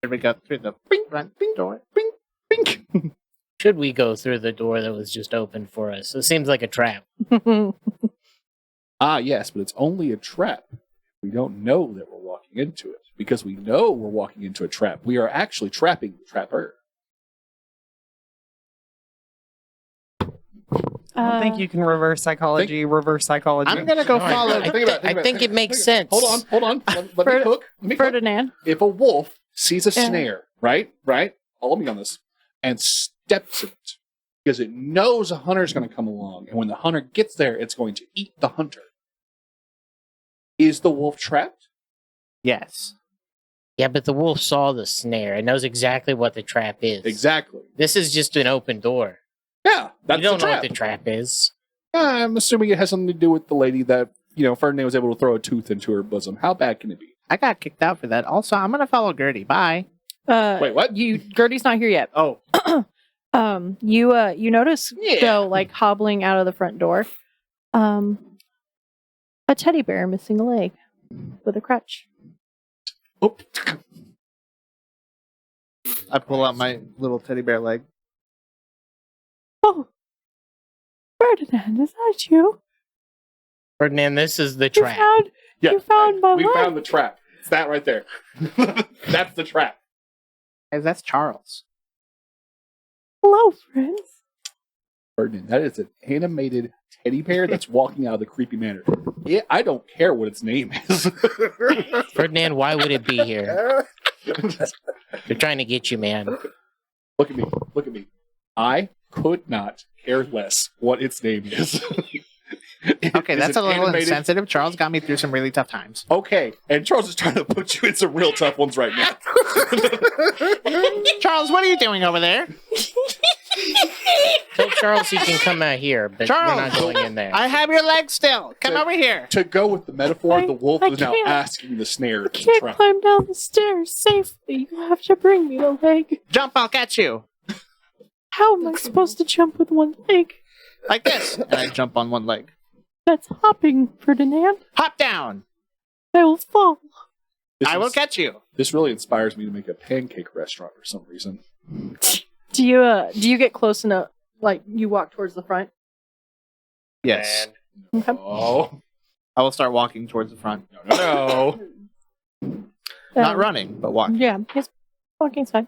Here we go through the front door. Bing, bing. Should we go through the door that was just opened for us? It seems like a trap. Ah, yes, but it's only a trap. We don't know that we're walking into it. Because we know we're walking into a trap. We are actually trapping the trapper. I don't think you can reverse psychology. I'm going to go No, follow. I think it makes sense. Hold on. Let me cook. Let me cook. Ferdinand. If a wolf sees a Yeah. snare, right? Follow me on this, and steps in it, because it knows a hunter's going to come along, and when the hunter gets there, it's going to eat the hunter. Is the wolf trapped? Yes. Yeah, but the wolf saw the snare and knows exactly what the trap is. Exactly. This is just an open door. Yeah, that's You don't the know trap. what the trap is. I'm assuming it has something to do with the lady that, Ferdinand was able to throw a tooth into her bosom. How bad can it be? I got kicked out for that. Also, I'm going to follow Gerty. Bye. Wait, what? Gertie's not here yet. Oh. You notice though, like hobbling out of the front door, a teddy bear missing a leg with a crutch. Oh. I pull out my little teddy bear leg. Oh, Ferdinand, is that you? Ferdinand, this is the You trap. found Yeah, You found my we leg. found the trap. It's that right there. That's the trap. Hey, that's Charles. hello, friends. Ferdinand, that is an animated teddy bear that's walking out of the creepy manor. Yeah, I don't care what its name is. Ferdinand, why would it be here? They're trying to get you, man. Look at me. Look at me. I could not care less what its name is. It Okay, is that's an a little animated- insensitive. Charles got me through some really tough times. Okay, and Charles is trying to put you in some real tough ones right now. Charles, what are you doing over there? Tell Charles he can come out here, but we're not Charles! going in there. I have your leg still. Come over here. To go with the metaphor, I- the wolf I is now can't. asking the snare I to can't trap. climb down the stairs safely. You have to bring me the leg. Jump, I'll catch you. How am I supposed to jump with one leg? Like this. And I jump on one leg. That's hopping, Ferdinand. Hop down. I will fall. I will catch you. This really inspires me to make a pancake restaurant for some reason. Do you get close enough? Like you walk towards the front? Yes. Okay. Oh. I will start walking towards the front. No. Not running, but walking. Yeah, his walking's fine.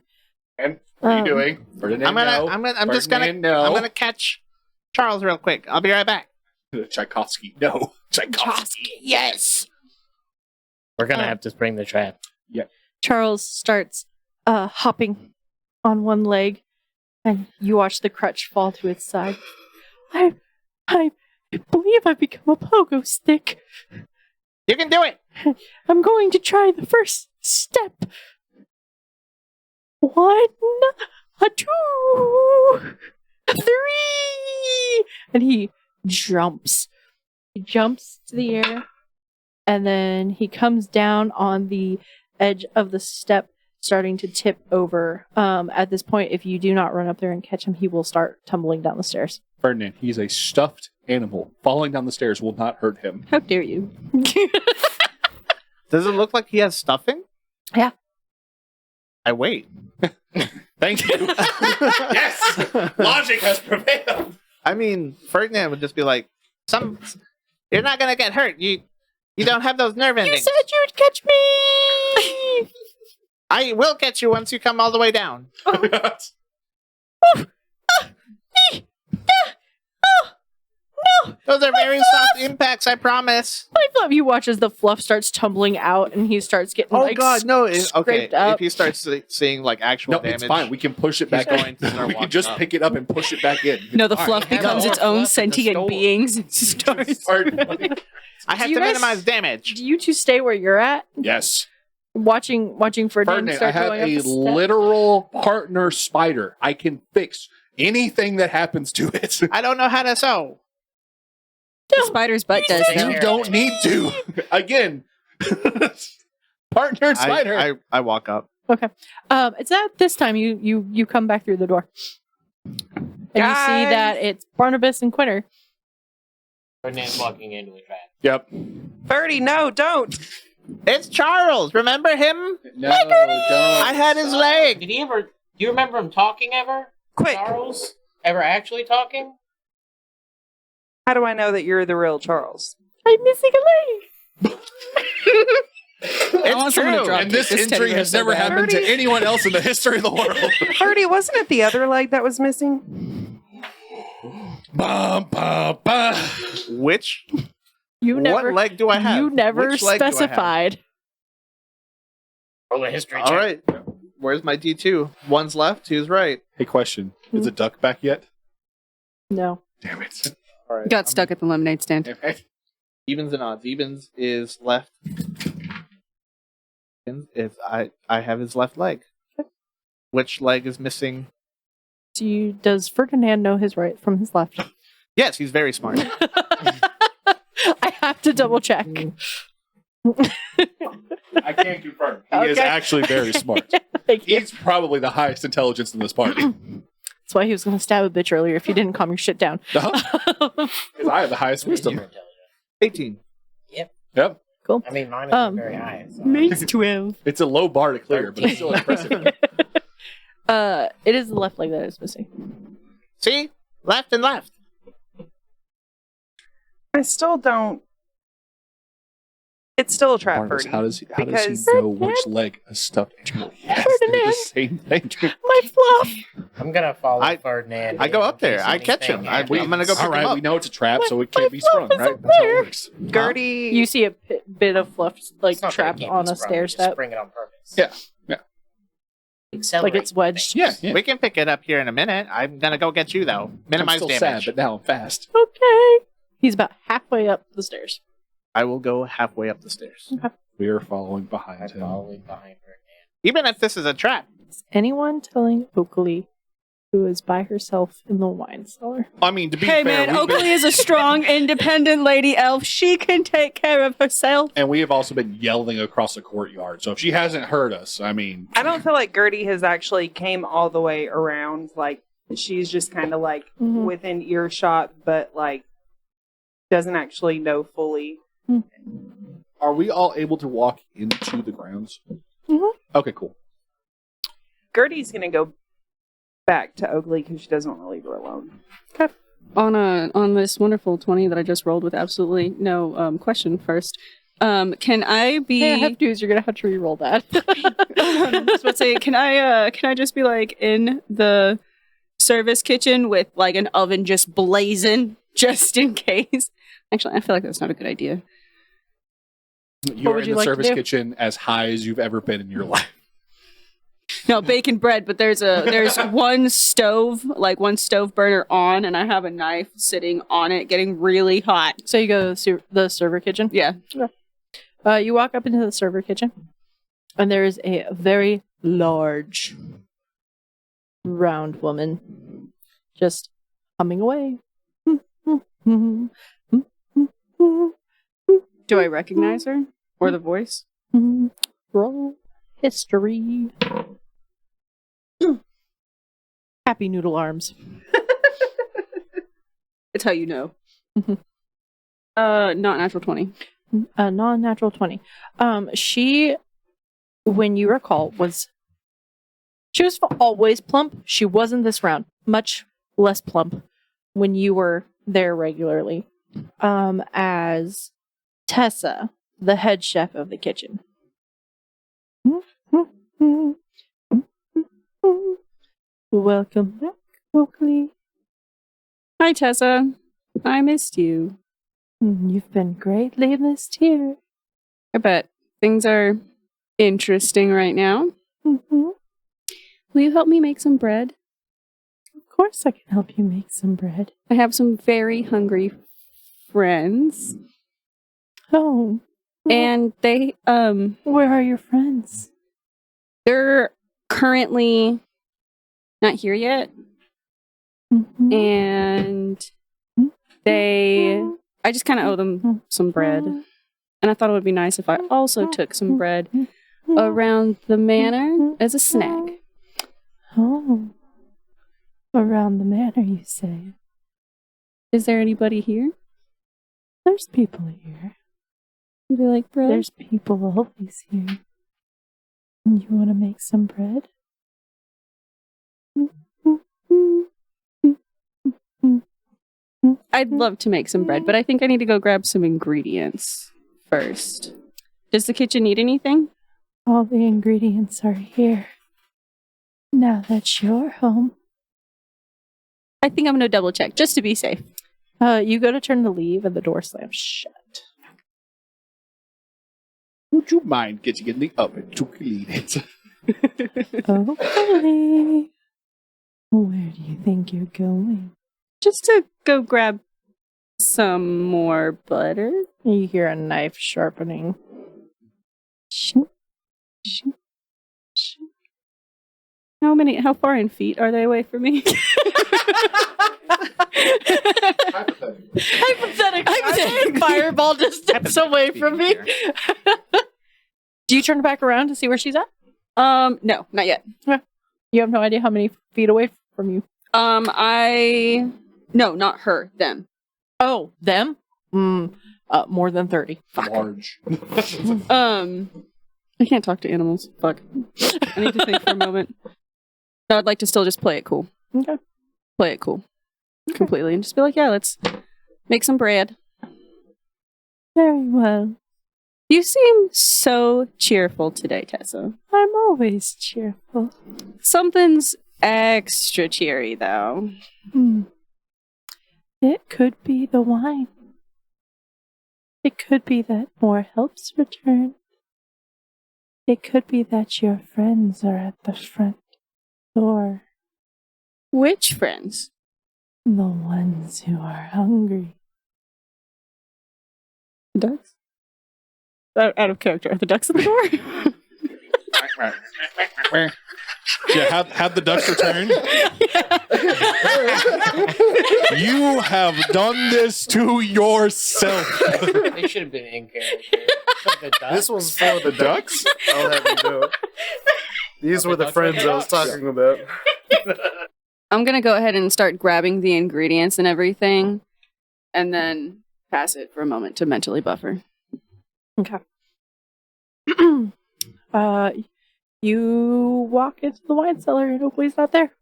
And what are you doing? I'm just gonna catch Charles real quick. I'll be right back. Tchaikovsky. No. Tchaikovsky. Yes. We're gonna have to spring the trap. Charles starts hopping on one leg, and you watch the crutch fall to its side. I believe I've become a pogo stick. You can do it. I'm going to try the first step. 1, a 2, a 3, and he jumps. He jumps to the air, and then he comes down on the edge of the step, starting to tip over. At this point, if you do not run up there and catch him, he will start tumbling down the stairs. Ferdinand, he's a stuffed animal. Falling down the stairs will not hurt him. How dare you? Does it look like he has stuffing? Yeah. I wait. Thank you. Yes! Logic has prevailed. I mean, Ferdinand would just be like, you're not gonna get hurt. You don't have those nerve You endings. said you'd catch me! I will catch you once you come all the way down. No! Those are very soft impacts, I promise. I love you watch as the fluff starts tumbling out and he starts getting Oh God, no! Okay, scraped up. if he starts seeing like actual No, damage, it's fine. We can push it he's back going to start We can walking just up. pick it up and push it back in. No, the Fine. fluff becomes more its own fluff at the sentient store. beings and starts. I have Do you to guys- minimize damage. Do you two stay where you're at? Yes. Watching Ferdinand Ferdinand, I start have going up a the step? literal partner spider. I can fix anything that happens to it. I don't know how to sew. The spider's butt does Take though. You care. don't need to. Again. Partner spider. I walk up. It's at this time you come back through the door. And you see Guys. that it's Barnabus and Quinner. Ferdinand's walking into a trap. Yep. Ferdy, no, don't. It's Charles. Remember him? No, don't. I had his leg. Did he ever? Do you remember him talking ever? Quick. Charles ever actually talking? How do I know that you're the real Charles? I'm missing a leg. I want someone to true. drop And this teddy injury bear has so never bad. happened to anyone else in the history of the world. Ferdy, wasn't it the other leg that was missing? Bum, bum, bum. Which? You never What leg do I have? You never Which leg do I have? specified. Roll a history check. All right. Where's my D2? One's left. Two's right. Hey, question. Is the duck back yet? No. Damn it. All right. Got stuck at the lemonade stand. Damn it. Evens and odds. Evens is left. Is I have his left leg. Which leg is missing? Does Ferdinand know his right from his left? Yes, he's very smart. I have to double check. I can't confirm. He is Okay. actually very smart. Thank you. He's probably the highest intelligence in this party. That's why he was going to stab a bitch earlier if you didn't calm your shit down. Because I have the highest Who's your wisdom. intelligence? 18. Yep. I mean, mine is very high. So. Mate's 12. It's a low bar to clear, but it's still impressive. It is the left leg that is missing. See? Left and left. I still don't. It's still a trap, Barnabas, Ferdy. how does he Because- know which leg a stuffed animal has? They're the same thing. My fluff! I'm gonna follow I- Ferdinand. I go in up there. case I catch anything him. I'm happens. gonna go pick All him right, up. we know it's a trap, so it My can't be fluff sprung, is right? up That's how it there. works. Gertie. You see a bit of fluff like It's not that it trapped can't be on a sprung, stair you just step. Spring it on purpose. Yeah, yeah. Accelerate Like it's wedged. things. Yeah. We can pick it up here in a minute. I'm gonna go get you though. I'm Minimize still damage. sad, but now I'm fast. Okay. He's about halfway up the stairs. I will go halfway up the stairs. We are following I'm behind him. following behind Ferdinand. Even if this is a trap. Is anyone telling Oakley, who is by herself in the wine cellar? I mean, to be Hey fair, man, we've been- Oakley is a strong, independent lady elf. She can take care of herself. and we have also been yelling across the courtyard. So if she hasn't heard us, I mean, I don't feel like Gertie has actually came all the way around. Like she's just kind of like Mhm. within earshot, but like doesn't actually know fully. Are we all able to walk into the grounds? Mhm. Okay, cool. Gertie's gonna go back to Oakly because she doesn't want to leave her alone. On this wonderful 20 that I just rolled with absolutely no question first. Can I be? Hey, I have news. You're gonna have to re-roll that. I was about to say, can I just be like in the service kitchen with like an oven just blazing, just in case? Actually, I feel like that's not a good idea. You're would in you the like to service do? kitchen as high as you've ever been in your life. No, bacon bread, but there's one stove burner on, and I have a knife sitting on it, getting really hot. So you go to the server kitchen. Yeah. You walk up into the server kitchen, and there is a very large, round woman just humming away. Do I recognize her or the voice? Roll history. Happy noodle arms. It's how you know. Mhm. Not natural 20. A non-natural 20. She, when you recall, she was always plump. She wasn't this round. Much less plump when you were there regularly. As Tessa, the head chef of the kitchen. Welcome back, Oakly. Hi, Tessa. I missed you. You've been greatly missed here. I bet things are interesting right now. Mm-hmm. Will you help me make some bread? Of course I can help you make some bread. I have some very hungry friends. Oh. And they, Where are your friends? they're currently not here yet. Mm-hmm. And I just kind of owe them some bread. And I thought it would be nice if I also took some bread around the manor as a snack. Oh. Around the manor, you say? Is there anybody here? There's people here. Do they like bread? There's people always here. You want to make some bread? I'd love to make some bread, but I think I need to go grab some ingredients first. Does the kitchen need anything? All the ingredients are here. Now that's your home. I think I'm going to double check just to be safe. You go to turn to leave and the door slams shut. Would you mind getting in the oven to clean it? Okay. Where do you think you're going? Just to go grab some more butter. You hear a knife sharpening. Shoo, shoo, shoo. How far in feet are they away from me? Hypothetically, fireball distance away from me. Do you turn back around to see where she's at? No, not yet. You have no idea how many feet away from you. No, not her, them. Oh, them? More than 30. Large. I can't talk to animals. Fuck. I need to think for a moment. No, I'd like to still just play it cool. Okay. Play it cool. Completely. And just be like, yeah, let's make some bread. Very well. You seem so cheerful today, Tessa. I'm always cheerful. Something's extra cheery, though. It could be the wine. It could be that more helps return. It could be that your friends are at the front door. Which friends? The ones who are hungry. The ducks? Out of character. Are the ducks at the door? Yeah, have the ducks return. You have done this to yourself. They should have been in character. The duck. This was for the ducks? I'll have you know. These were the friends I was talking about. I'm gonna go ahead and start grabbing the ingredients and everything, and then pass it for a moment to mentally buffer. Okay. You walk into the wine cellar and Oakley's not there.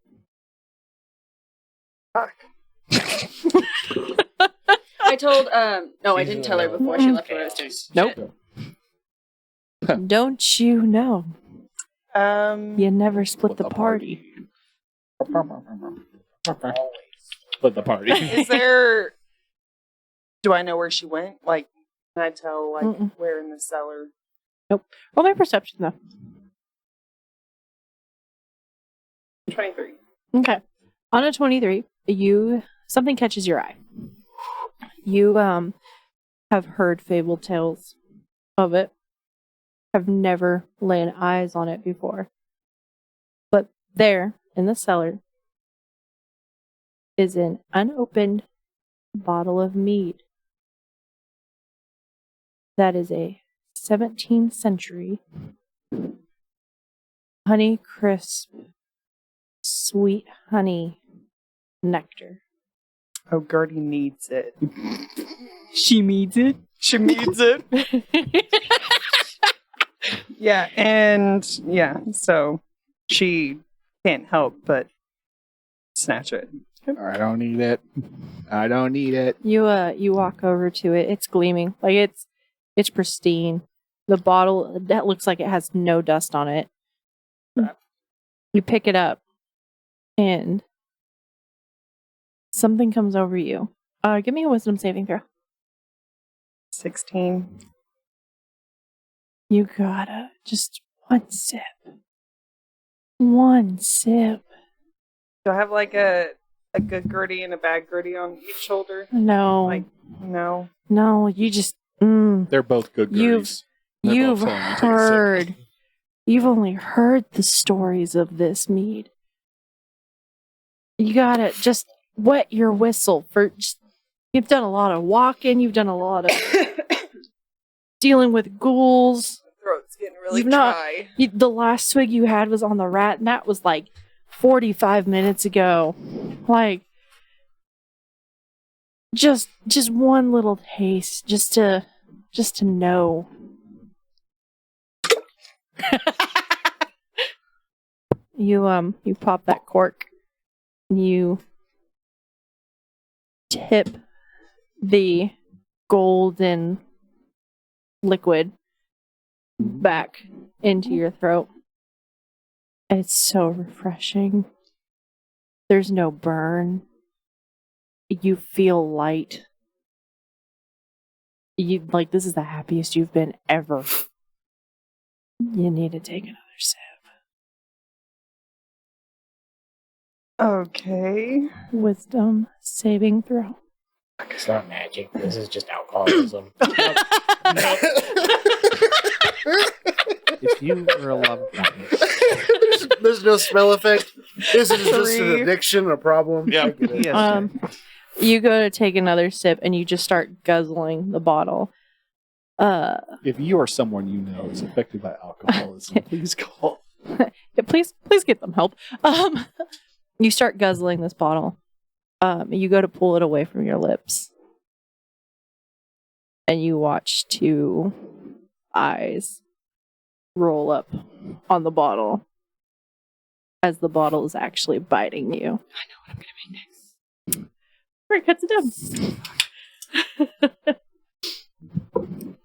I told, no, I didn't tell her before she left what I was doing. Nope. Don't you know? You never split the party. Split the party. Is there? Do I know where she went? Like, can I tell like Mm-mm. where in the cellar? Roll my perception though. 23. Okay. On a 23, something catches your eye. You have heard fable tales of it. Have never laid eyes on it before. But there in the cellar is an unopened bottle of mead. That is a 17th century honey crisp sweet honey nectar. Oh, Gertie needs it. She needs it. She needs it. Yeah, and yeah, so she can't help but snatch it. I don't need it. I don't need it. You walk over to it. It's gleaming. Like it's pristine. The bottle that looks like it has no dust on it. You pick it up and something comes over you. Give me a wisdom saving throw. 16. You gotta just one sip. One sip. Do I have like a good Gertie and a bad Gertie on each shoulder? No. Like, no. No, you just They're both good goodies. You've heard. You've only heard the stories of this mead. You gotta just wet your whistle for. You've done a lot of walking. You've done a lot of dealing with ghouls. Throat's getting really You've not- dry. The last swig you had was on the rat, and that was like 45 minutes ago. Like, just one little taste, just to know. You pop that cork, and you tip the golden liquid back into your throat. It's so refreshing. There's no burn. You feel light. This is the happiest you've been ever. You need to take another sip. Okay. Wisdom saving throw. It's not magic. This is just alcoholism. If you were a love button. There's no smell effect. This is just an 3. addiction, a problem. Yeah. I get it. Yes. You go to take another sip and you just start guzzling the bottle. If you or someone you know is affected by alcoholism, please call. Yeah, please get them help. You start guzzling this bottle. You go to pull it away from your lips. And you watch 2 eyes roll up on the bottle as the bottle is actually biting you. I know what I'm gonna make next. Right, cuts it down.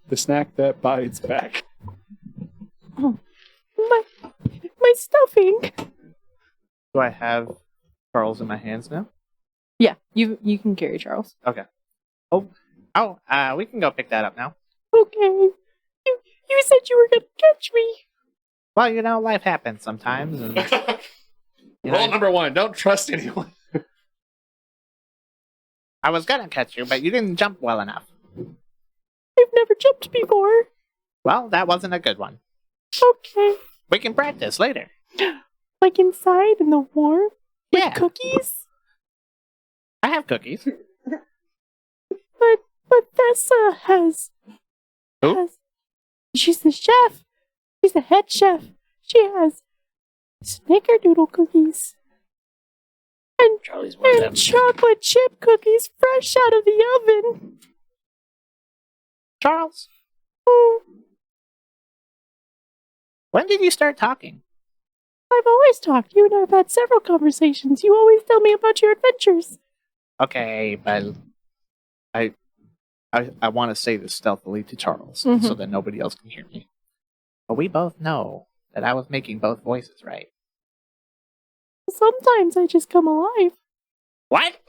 The snack that bites back. Oh, my stuffing. Do I have Charles in my hands now? Yeah, you can carry Charles. We can go pick that up now. Okay. You said you were gonna catch me. Well, life happens sometimes. And, Rule number 1, don't trust anyone. I was gonna catch you, but you didn't jump well enough. I've never jumped before. Well, that wasn't a good one. Okay. We can practice later. Like inside in the warm? With Yeah, cookies? I have cookies. But Tessa has... Who? She's the chef. She's the head chef. She has snickerdoodle cookies. Charlie's one of them. And chocolate chip cookies fresh out of the oven. Charles, when did you start talking? I've always talked. You and I have had several conversations. You always tell me about your adventures. Okay, but I want to say this stealthily to Charles Mhm. so that nobody else can hear me. But we both know that I was making both voices right. Sometimes I just come alive. What?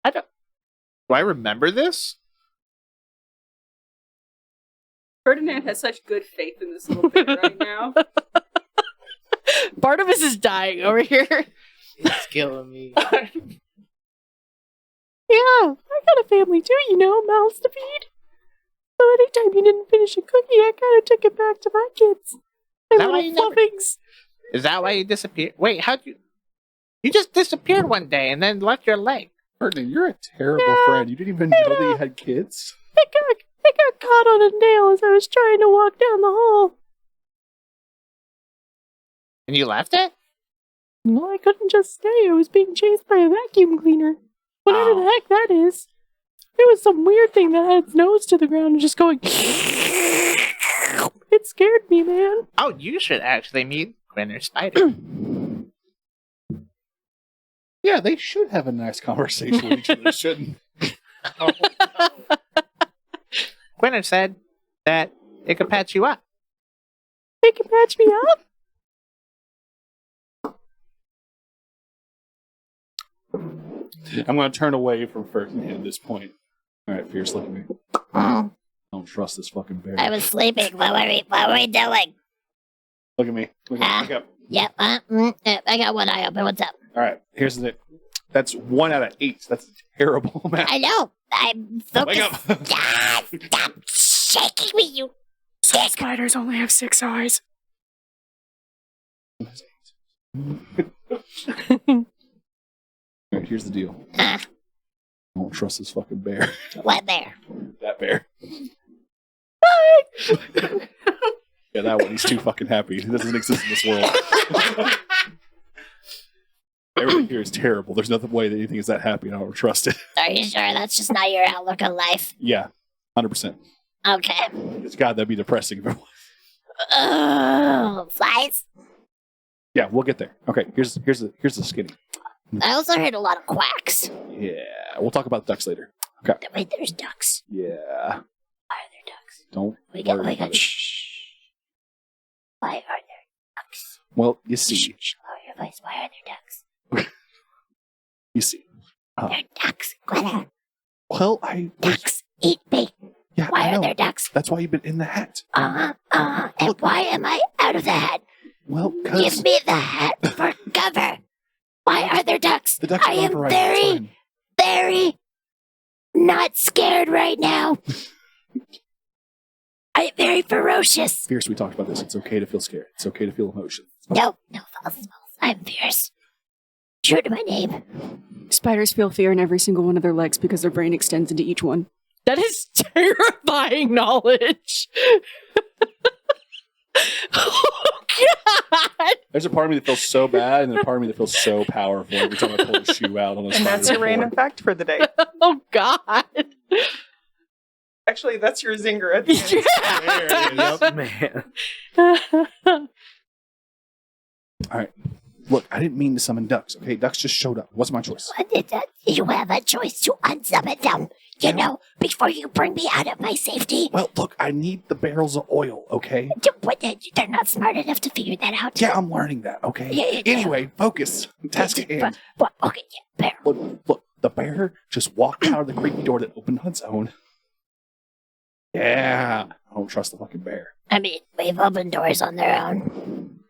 I don't. Do I remember this? Ferdinand has such good faith in this little bear right now. Barnabas is dying over here. It's killing me. Yeah, I got a family too, you know, mouths to feed. So anytime you didn't finish a cookie, I kind of took it back to my kids. My That why little you never- fluffings. Is that why you disappeared? Wait, how'd you? You just disappeared one day and then left your leg. Ferdy, you're a terrible Yeah. friend. You didn't even know that you had kids. I got caught on a nail as I was trying to walk down the hall. And you left it? Well, I couldn't just stay. I was being chased by a vacuum cleaner. Whatever the heck that is. It was some weird thing that had its nose to the ground and just going. It scared me, man. Oh, you should actually meet Quinner Spider. Yeah, they should have a nice conversation with each other, shouldn't? Quinner said that it could patch you up. They can patch me up. I'm going to turn away from Ferdy at this point. All right, Fierce, look at me. I don't trust this fucking bear. I was sleeping. What were we doing? Look at me. Look at me. Look up. Yep. I got one eye open. What's up? All right, here's the. That's 1 out of 8. That's a terrible amount. I know. I'm Wake focused. up. Ah, stop shaking me, you dick. Spiders only have 6 eyes. All right, here's the deal. Uh, I don't trust this fucking bear. what bear? That bear. Yeah, that one. He's too fucking happy. He doesn't exist in this world. Everything here is terrible. There's no way that anything is that happy, and I don't trust it. Are you sure that's just not your outlook on life? Yeah, 100%. Okay. It's God, that'd be depressing if it was. Flies? Yeah, we'll get there. Okay, here's the skinny. I also heard a lot of quacks. Yeah, we'll talk about the ducks later. Wait, there's ducks. Yeah, Why are there ducks? don't We worry got about it. shh. Why are there ducks? Well, you see, Shh, lower your voice. Why are there ducks? you see. They're ducks. Quinner. Well, Ducks eat me. yeah, Why I are know. there ducks? That's why you've been in the hat. And Look. why am I out of the hat? Well, Give because me the hat for cover. Why are there ducks? the ducks I are am overriding the very, time. very not scared right now. I'm very ferocious. Fierce, we talked about this. It's okay to feel scared. It's okay to feel emotion. No, false. I'm fierce. True to my name. Spiders feel fear in every single one of their legs because their brain extends into each one. That is terrifying knowledge. Oh, God. There's a part of me that feels so bad, and then a part of me that feels so powerful every time I pull a shoe out on a And spider that's your before. random fact for the day. Oh, God. Actually, that's your zinger at the end. Yup, man. All right. Look, I didn't mean to summon ducks. Okay, ducks just showed up. What's my choice? What did that? You have a choice to unsummon them. You know, before you bring me out of my safety. Well, look, I need the barrels of oil. Okay. They're not smart enough to figure that out. Yeah, I'm learning that. Okay. Yeah, yeah, yeah. Anyway, focus. Task at hand. Okay, yeah, bear. Look, the bear just walked out of the creepy door that opened on its own. Yeah, I don't trust the fucking bear. I mean, we've opened doors on their own.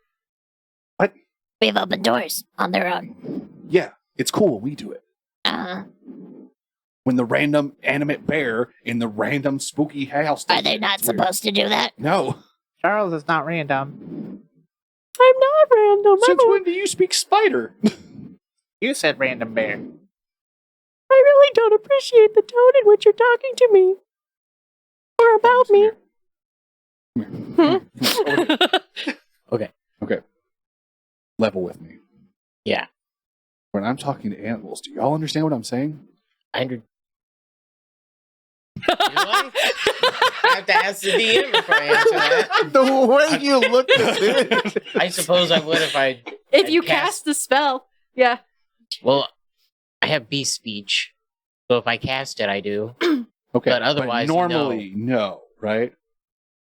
What? We've opened doors on their own. Yeah, it's cool when we do it. When the random animate bear in the random spooky house. Are they not supposed to do that? No. Charles is not random. I'm not random. Since when do you speak spider? You said random bear. I really don't appreciate the tone in which you're talking to me. Or about me. Okay. Level with me. Yeah. When I'm talking to animals, do y'all understand what I'm saying? I I? I have to ask the DM before I answer that. The way you looked at it. I suppose I would if I. If I'd you cast the spell, yeah. Well, I have beast speech, so if I cast it, I do. Okay. But otherwise, normally, no, right?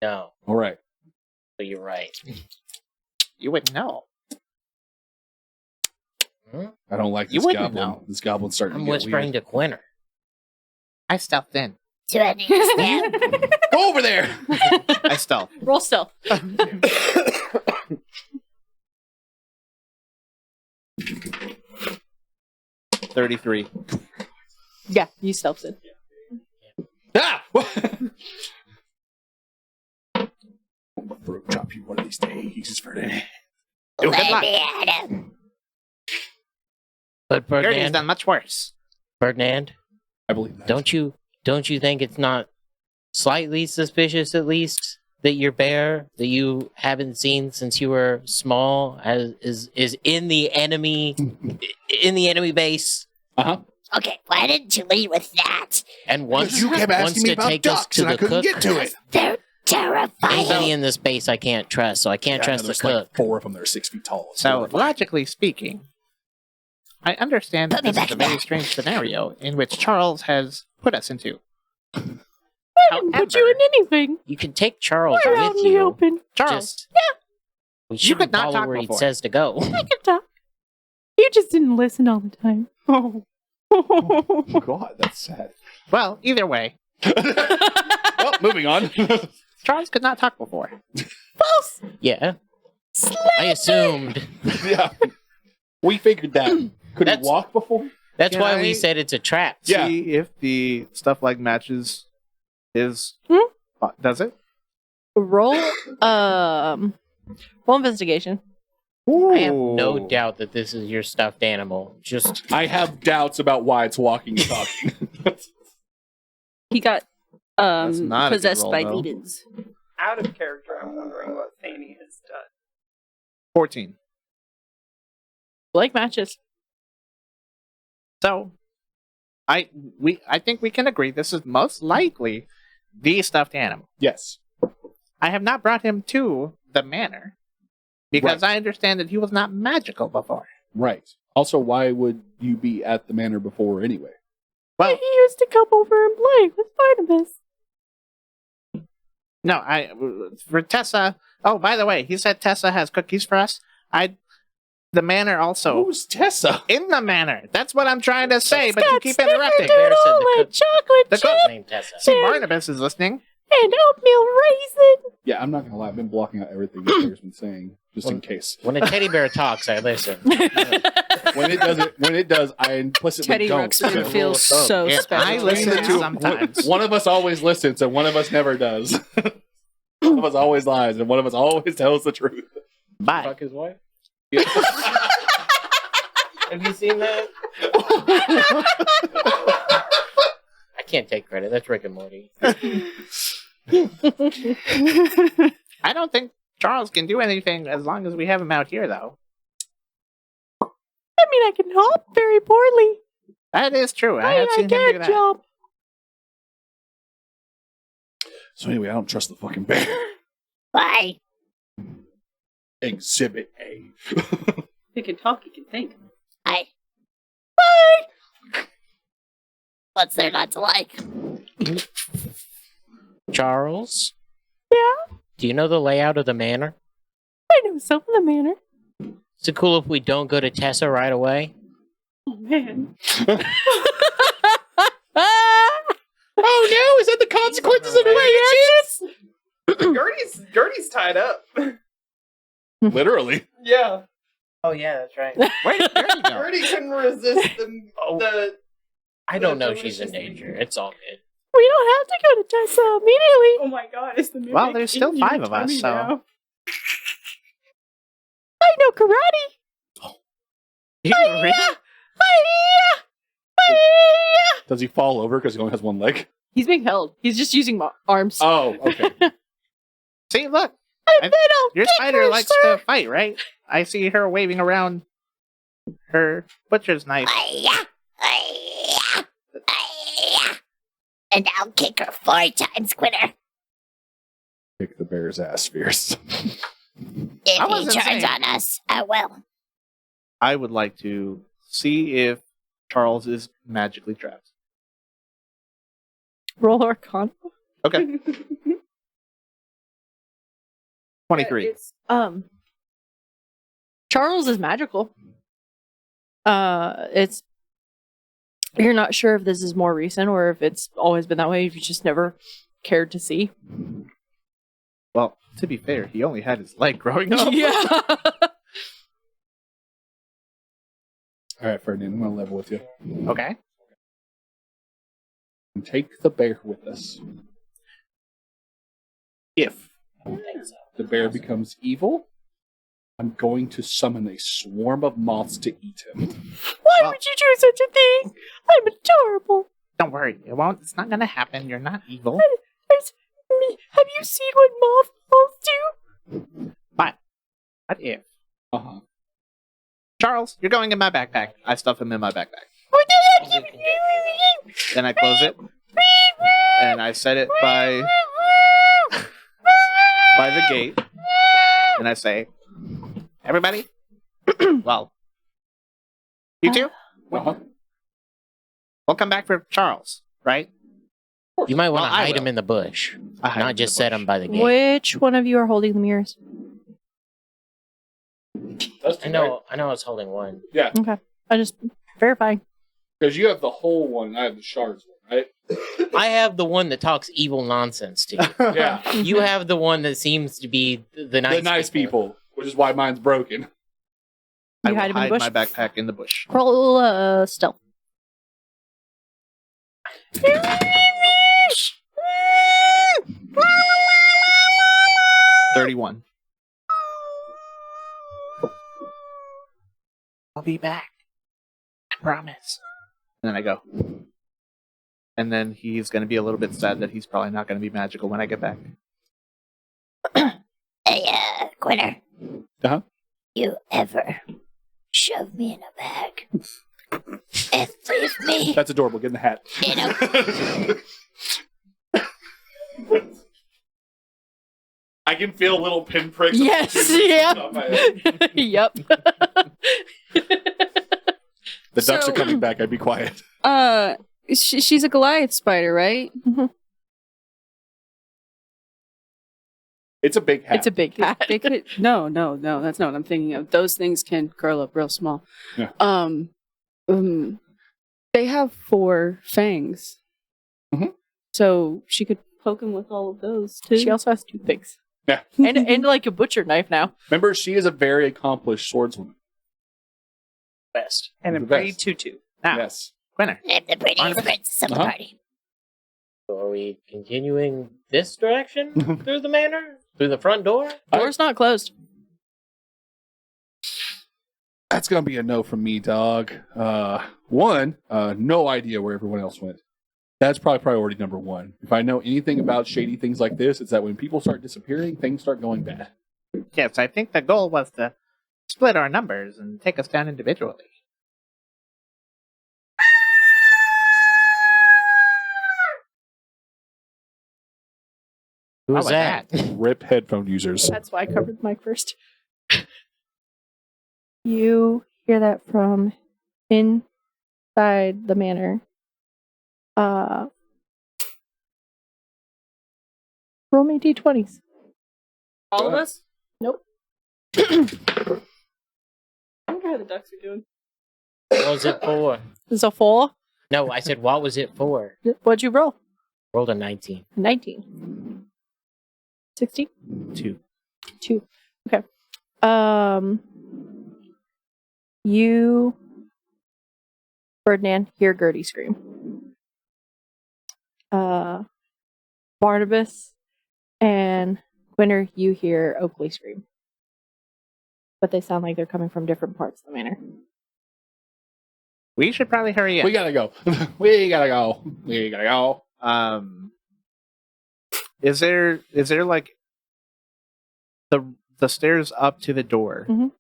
No. All right. So you're right. You wouldn't know. I don't like You this wouldn't goblin. know. This goblin's starting I'm to get whispering weird. to Quinner. I stealthed in. 20 step. Go over there! I stealth. Roll stealth. 33. Yeah, you stealth in. Ah! Throat chop you one of these days, Ferdy. Good Let luck. me at him. But Gertie's Ferdinand, done much worse. Ferdinand, I believe that. don't you think it's not slightly suspicious, at least, that your bear that you haven't seen since you were small is in the enemy base Uh-huh. Okay, why didn't you lead with that? and wants You kept wants asking me to about take us ducks, to and I the couldn't cook? get to it. They're terrifying. Anybody in this base I can't trust, so I can't trust the there's cook. like 4 of them that are 6 feet tall. It's So, horrifying. logically speaking, I understand that Put me this is back a very there. strange scenario in which Charles has put us into. I didn't put you in anything. You can take Charles We're out with in the you. open. Charles, Just, we You shouldn't could not follow talk where he before. says to go. I can talk. You just didn't listen all the time. Oh, God, that's sad. well, either way, Well, moving on. Charles could not talk before. False. Yeah. I assumed. Yeah. We figured that. Could he That's- walk before? That's Can why I- we said it's a trap. Yeah. See if the stuff like matches his. Does it? Roll investigation. I have no Ooh. doubt that this is your stuffed animal. Just I have doubts about why it's walking and talking. He got That's not a good possessed roll, by though. demons. Out of character, I'm wondering what Fanny has done. 14. Like matches. So, I think we can agree this is most likely the stuffed animal. Yes. I have not brought him to the manor because I understand that he was not magical before. Right. Also, why would you be at the manor before anyway? Well, He used to come over and play with Barnabus. no, for Tessa. Oh, by the way, he said Tessa has cookies for us. The manor also Who's Tessa? in the manor. That's what I'm trying to say, but you Got keep interrupting. Bear said Snickerdoodle the and cook- chocolate The chip cook- named Tessa. See, Barnabas is listening. and oatmeal raisin. Yeah, I'm not gonna lie. I've been blocking out everything this bear's been saying, just in case. When a teddy bear talks, I listen. When it does, I implicitly Teddy don't. Ruxpin So- feels so And special. I listen Between the two, sometimes. One of us always listens, and one of us never does. One of us always lies, and one of us always tells the truth. Bye. Fuck his wife. Yeah. Have you seen that? I can't take credit. That's Rick and Morty. I don't think Charles can do anything as long as we have him out here, though. I mean, I can hop very poorly. That is true. I have I seen him do can't that. jump. So anyway, I don't trust the fucking bear. Why? Exhibit A. He can talk, he can think. What's there not to like? Charles? Yeah? Do you know the layout of the manor? I know some of the manor. Is it cool if we don't go to Tessa right away? Oh man. Oh no! Is that the consequences of wages? Gertie's tied up. Literally. Yeah. Oh, yeah, that's right. Where did Gertie go? Gertie couldn't resist the I don't know she's in danger. It's all good. We don't have to go to Tessa immediately. Oh my god, it's the Well, there's still 5 of us, so. I know karate. You really? Does he fall over because he only has one leg? He's being held. He's just using arms. Oh, okay. See, look. I've been a Your spider kicker, likes sir. to fight, right? I see her waving around her butcher's knife. Hiya! Hiya! Hiya! And I'll kick her 4 times, Quinner. Kick the bear's ass fierce. If I he wasn't turns saying- on us, I will. I would like to see if Charles is magically trapped. Roll Arcana. Okay. 23. Charles is magical. It's you're not sure if this is more recent or if it's always been that way. If you just never cared to see. Well, to be fair, he only had his leg growing up. Yeah. All right, Ferdinand, I'm going to level with you. Okay. And take the bear with us. If the bear becomes evil, I'm going to summon a swarm of moths to eat him. Why Well- would you do such a thing? I'm adorable. Don't worry. It won't. It's not going to happen. You're not evil. Have you seen what mothballs do? But what if? Uh-huh. Charles, you're going in my backpack. I stuff him in my backpack. Then I close it. And I set it by the gate. And I say, everybody, well, you two, Uh-huh. we'll come back for Charles, right? You might want Well, to I hide him will. in the bush, I hide him in not just the set bush. him by the gate. Which one of you are holding the mirrors? That's I know I was holding one. Yeah, Okay. I just verifying. because you have the whole one, I have the shards one, right? I have the one that talks evil nonsense to you. Yeah. You have the one that seems to be the nice, The nice people, which is why mine's broken. I You will hide him in the bush? my backpack in the bush. Roll stealth. 31. I'll be back. I promise. And then I go. And then he's going to be a little bit sad that he's probably not going to be magical when I get back. Hey, Quinner. Uh-huh. You ever shove me in a bag and leave me That's adorable. Get in the hat. in a... I can feel little pinpricks. Yes, on my head. Yep. The ducks So- are coming back. I'd be quiet. She's a Goliath spider, right? It's a big hat. It's a big hat. They could no, that's not what I'm thinking of. Those things can curl up real small. Yeah. They have 4 fangs. Mhm. So she could poke him with all of those too. She also has toothpicks. Yeah. And like a butcher knife now. Remember, she is a very accomplished swordswoman. Best. And a The pretty best. tutu. Now, Yes. Quinner. I'm the prettiest Barnabus? princess of the Uh-huh. party. So are we continuing this direction through the manor? Through the front door? Door's not closed. That's going to be a no from me, dog. One, no idea where everyone else went. That's probably priority number 1. If I know anything about shady things like this, it's that when people start disappearing, things start going bad. Yes, I think the goal was to split our numbers and take us down individually. Who How was about that? Rip headphone users. That's why I covered the mic first. You hear that from inside the manor. Roll me d20s. all of us? Nope. I wonder how the ducks are doing. What was it for? This is a 4. No, I said, what was it for? What'd you roll? Rolled a 19. 19. 16? 2. 2. Okay. You, Ferdinand, hear Gertie scream. Barnabus and Quinner, you hear Oakly scream. But they sound like they're coming from different parts of the manor. We should probably hurry up. We gotta go. We gotta go. We gotta go. Is there like the stairs up to the door? Mhm.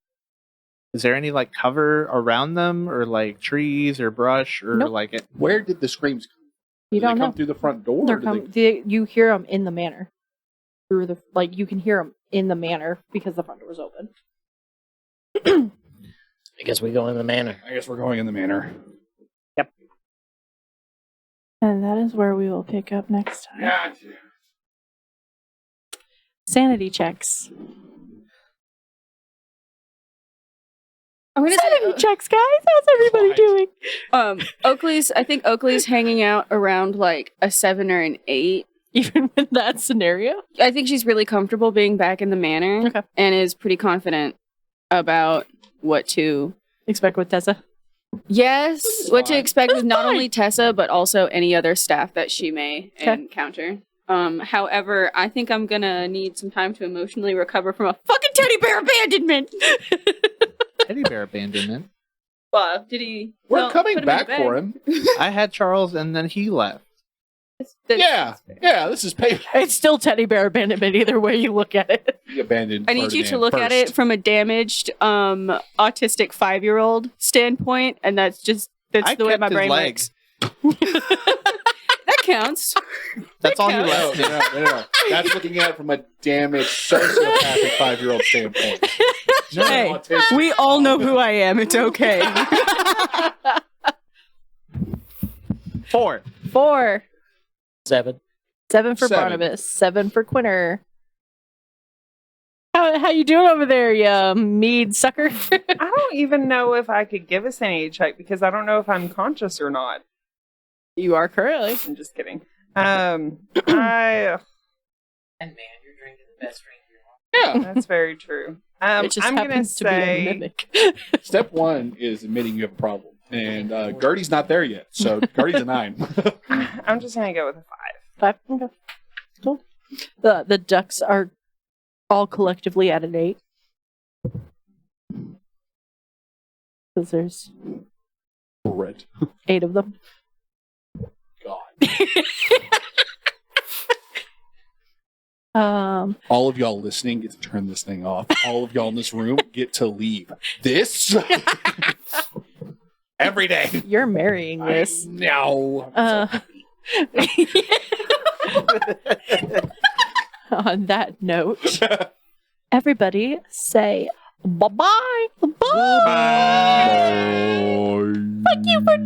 Is there any like cover around them, or like trees or brush, or Nope. like it? Where did the screams come You Do they don't come know. through the front door? They're or do you hear them in the manor. Through the you can hear them in the manor because the front door's open. I guess we go in the manor. I guess we're going in the manor. And that is where we will pick up next time. Sanity checks. I'm gonna Sanity say, checks, guys. How's everybody doing? I think Oakley's hanging out around like a 7 or an 8. Even with that scenario? I think she's really comfortable being back in the manor Okay. and is pretty confident about what to. Expect with Tessa. Yes, what to fine. expect with not fine. only Tessa but also any other staff that she may Okay. encounter. However, I think I'm gonna need some time to emotionally recover from a fucking teddy bear abandonment. Teddy bear abandonment. Well, did he? We're no, coming put him in back the for bag. him. I had Charles, and then he left. Yeah. This is pay. It's still teddy bear abandonment either way you look at it. He abandoned. I need you to Ferdinand look at it first. from a damaged, autistic 5-year-old standpoint, and that's I the way kept my his brain leg. works. That counts. That's all he No, left. no. That's looking at it from a damaged sociopathic 5-year-old standpoint. Not Hey, autistic. we all know who I am. It's okay. 4. 4. 7. 7 for 7. Barnabas. 7 for Quinner. How you doing over there, you mead sucker? I don't even know if I could give a sanity check because I don't know if I'm conscious or not. You are currently. I'm just kidding. And man, you're drinking the best drink you Yeah. That's very true. It just I'm gonna happens to be a say mimic. Step 1 is admitting you have a problem. And Gertie's not there yet. So Gertie's a 9. I'm just gonna go with a 5. 5. Okay. Cool. The ducks are all collectively at an 8. Because there's Red. 8 of them. God. All of y'all listening get to turn this thing off. All of y'all in this room get to leave. This every day. You're marrying this. No. On that note, everybody say bye-bye. Bye. Thank you for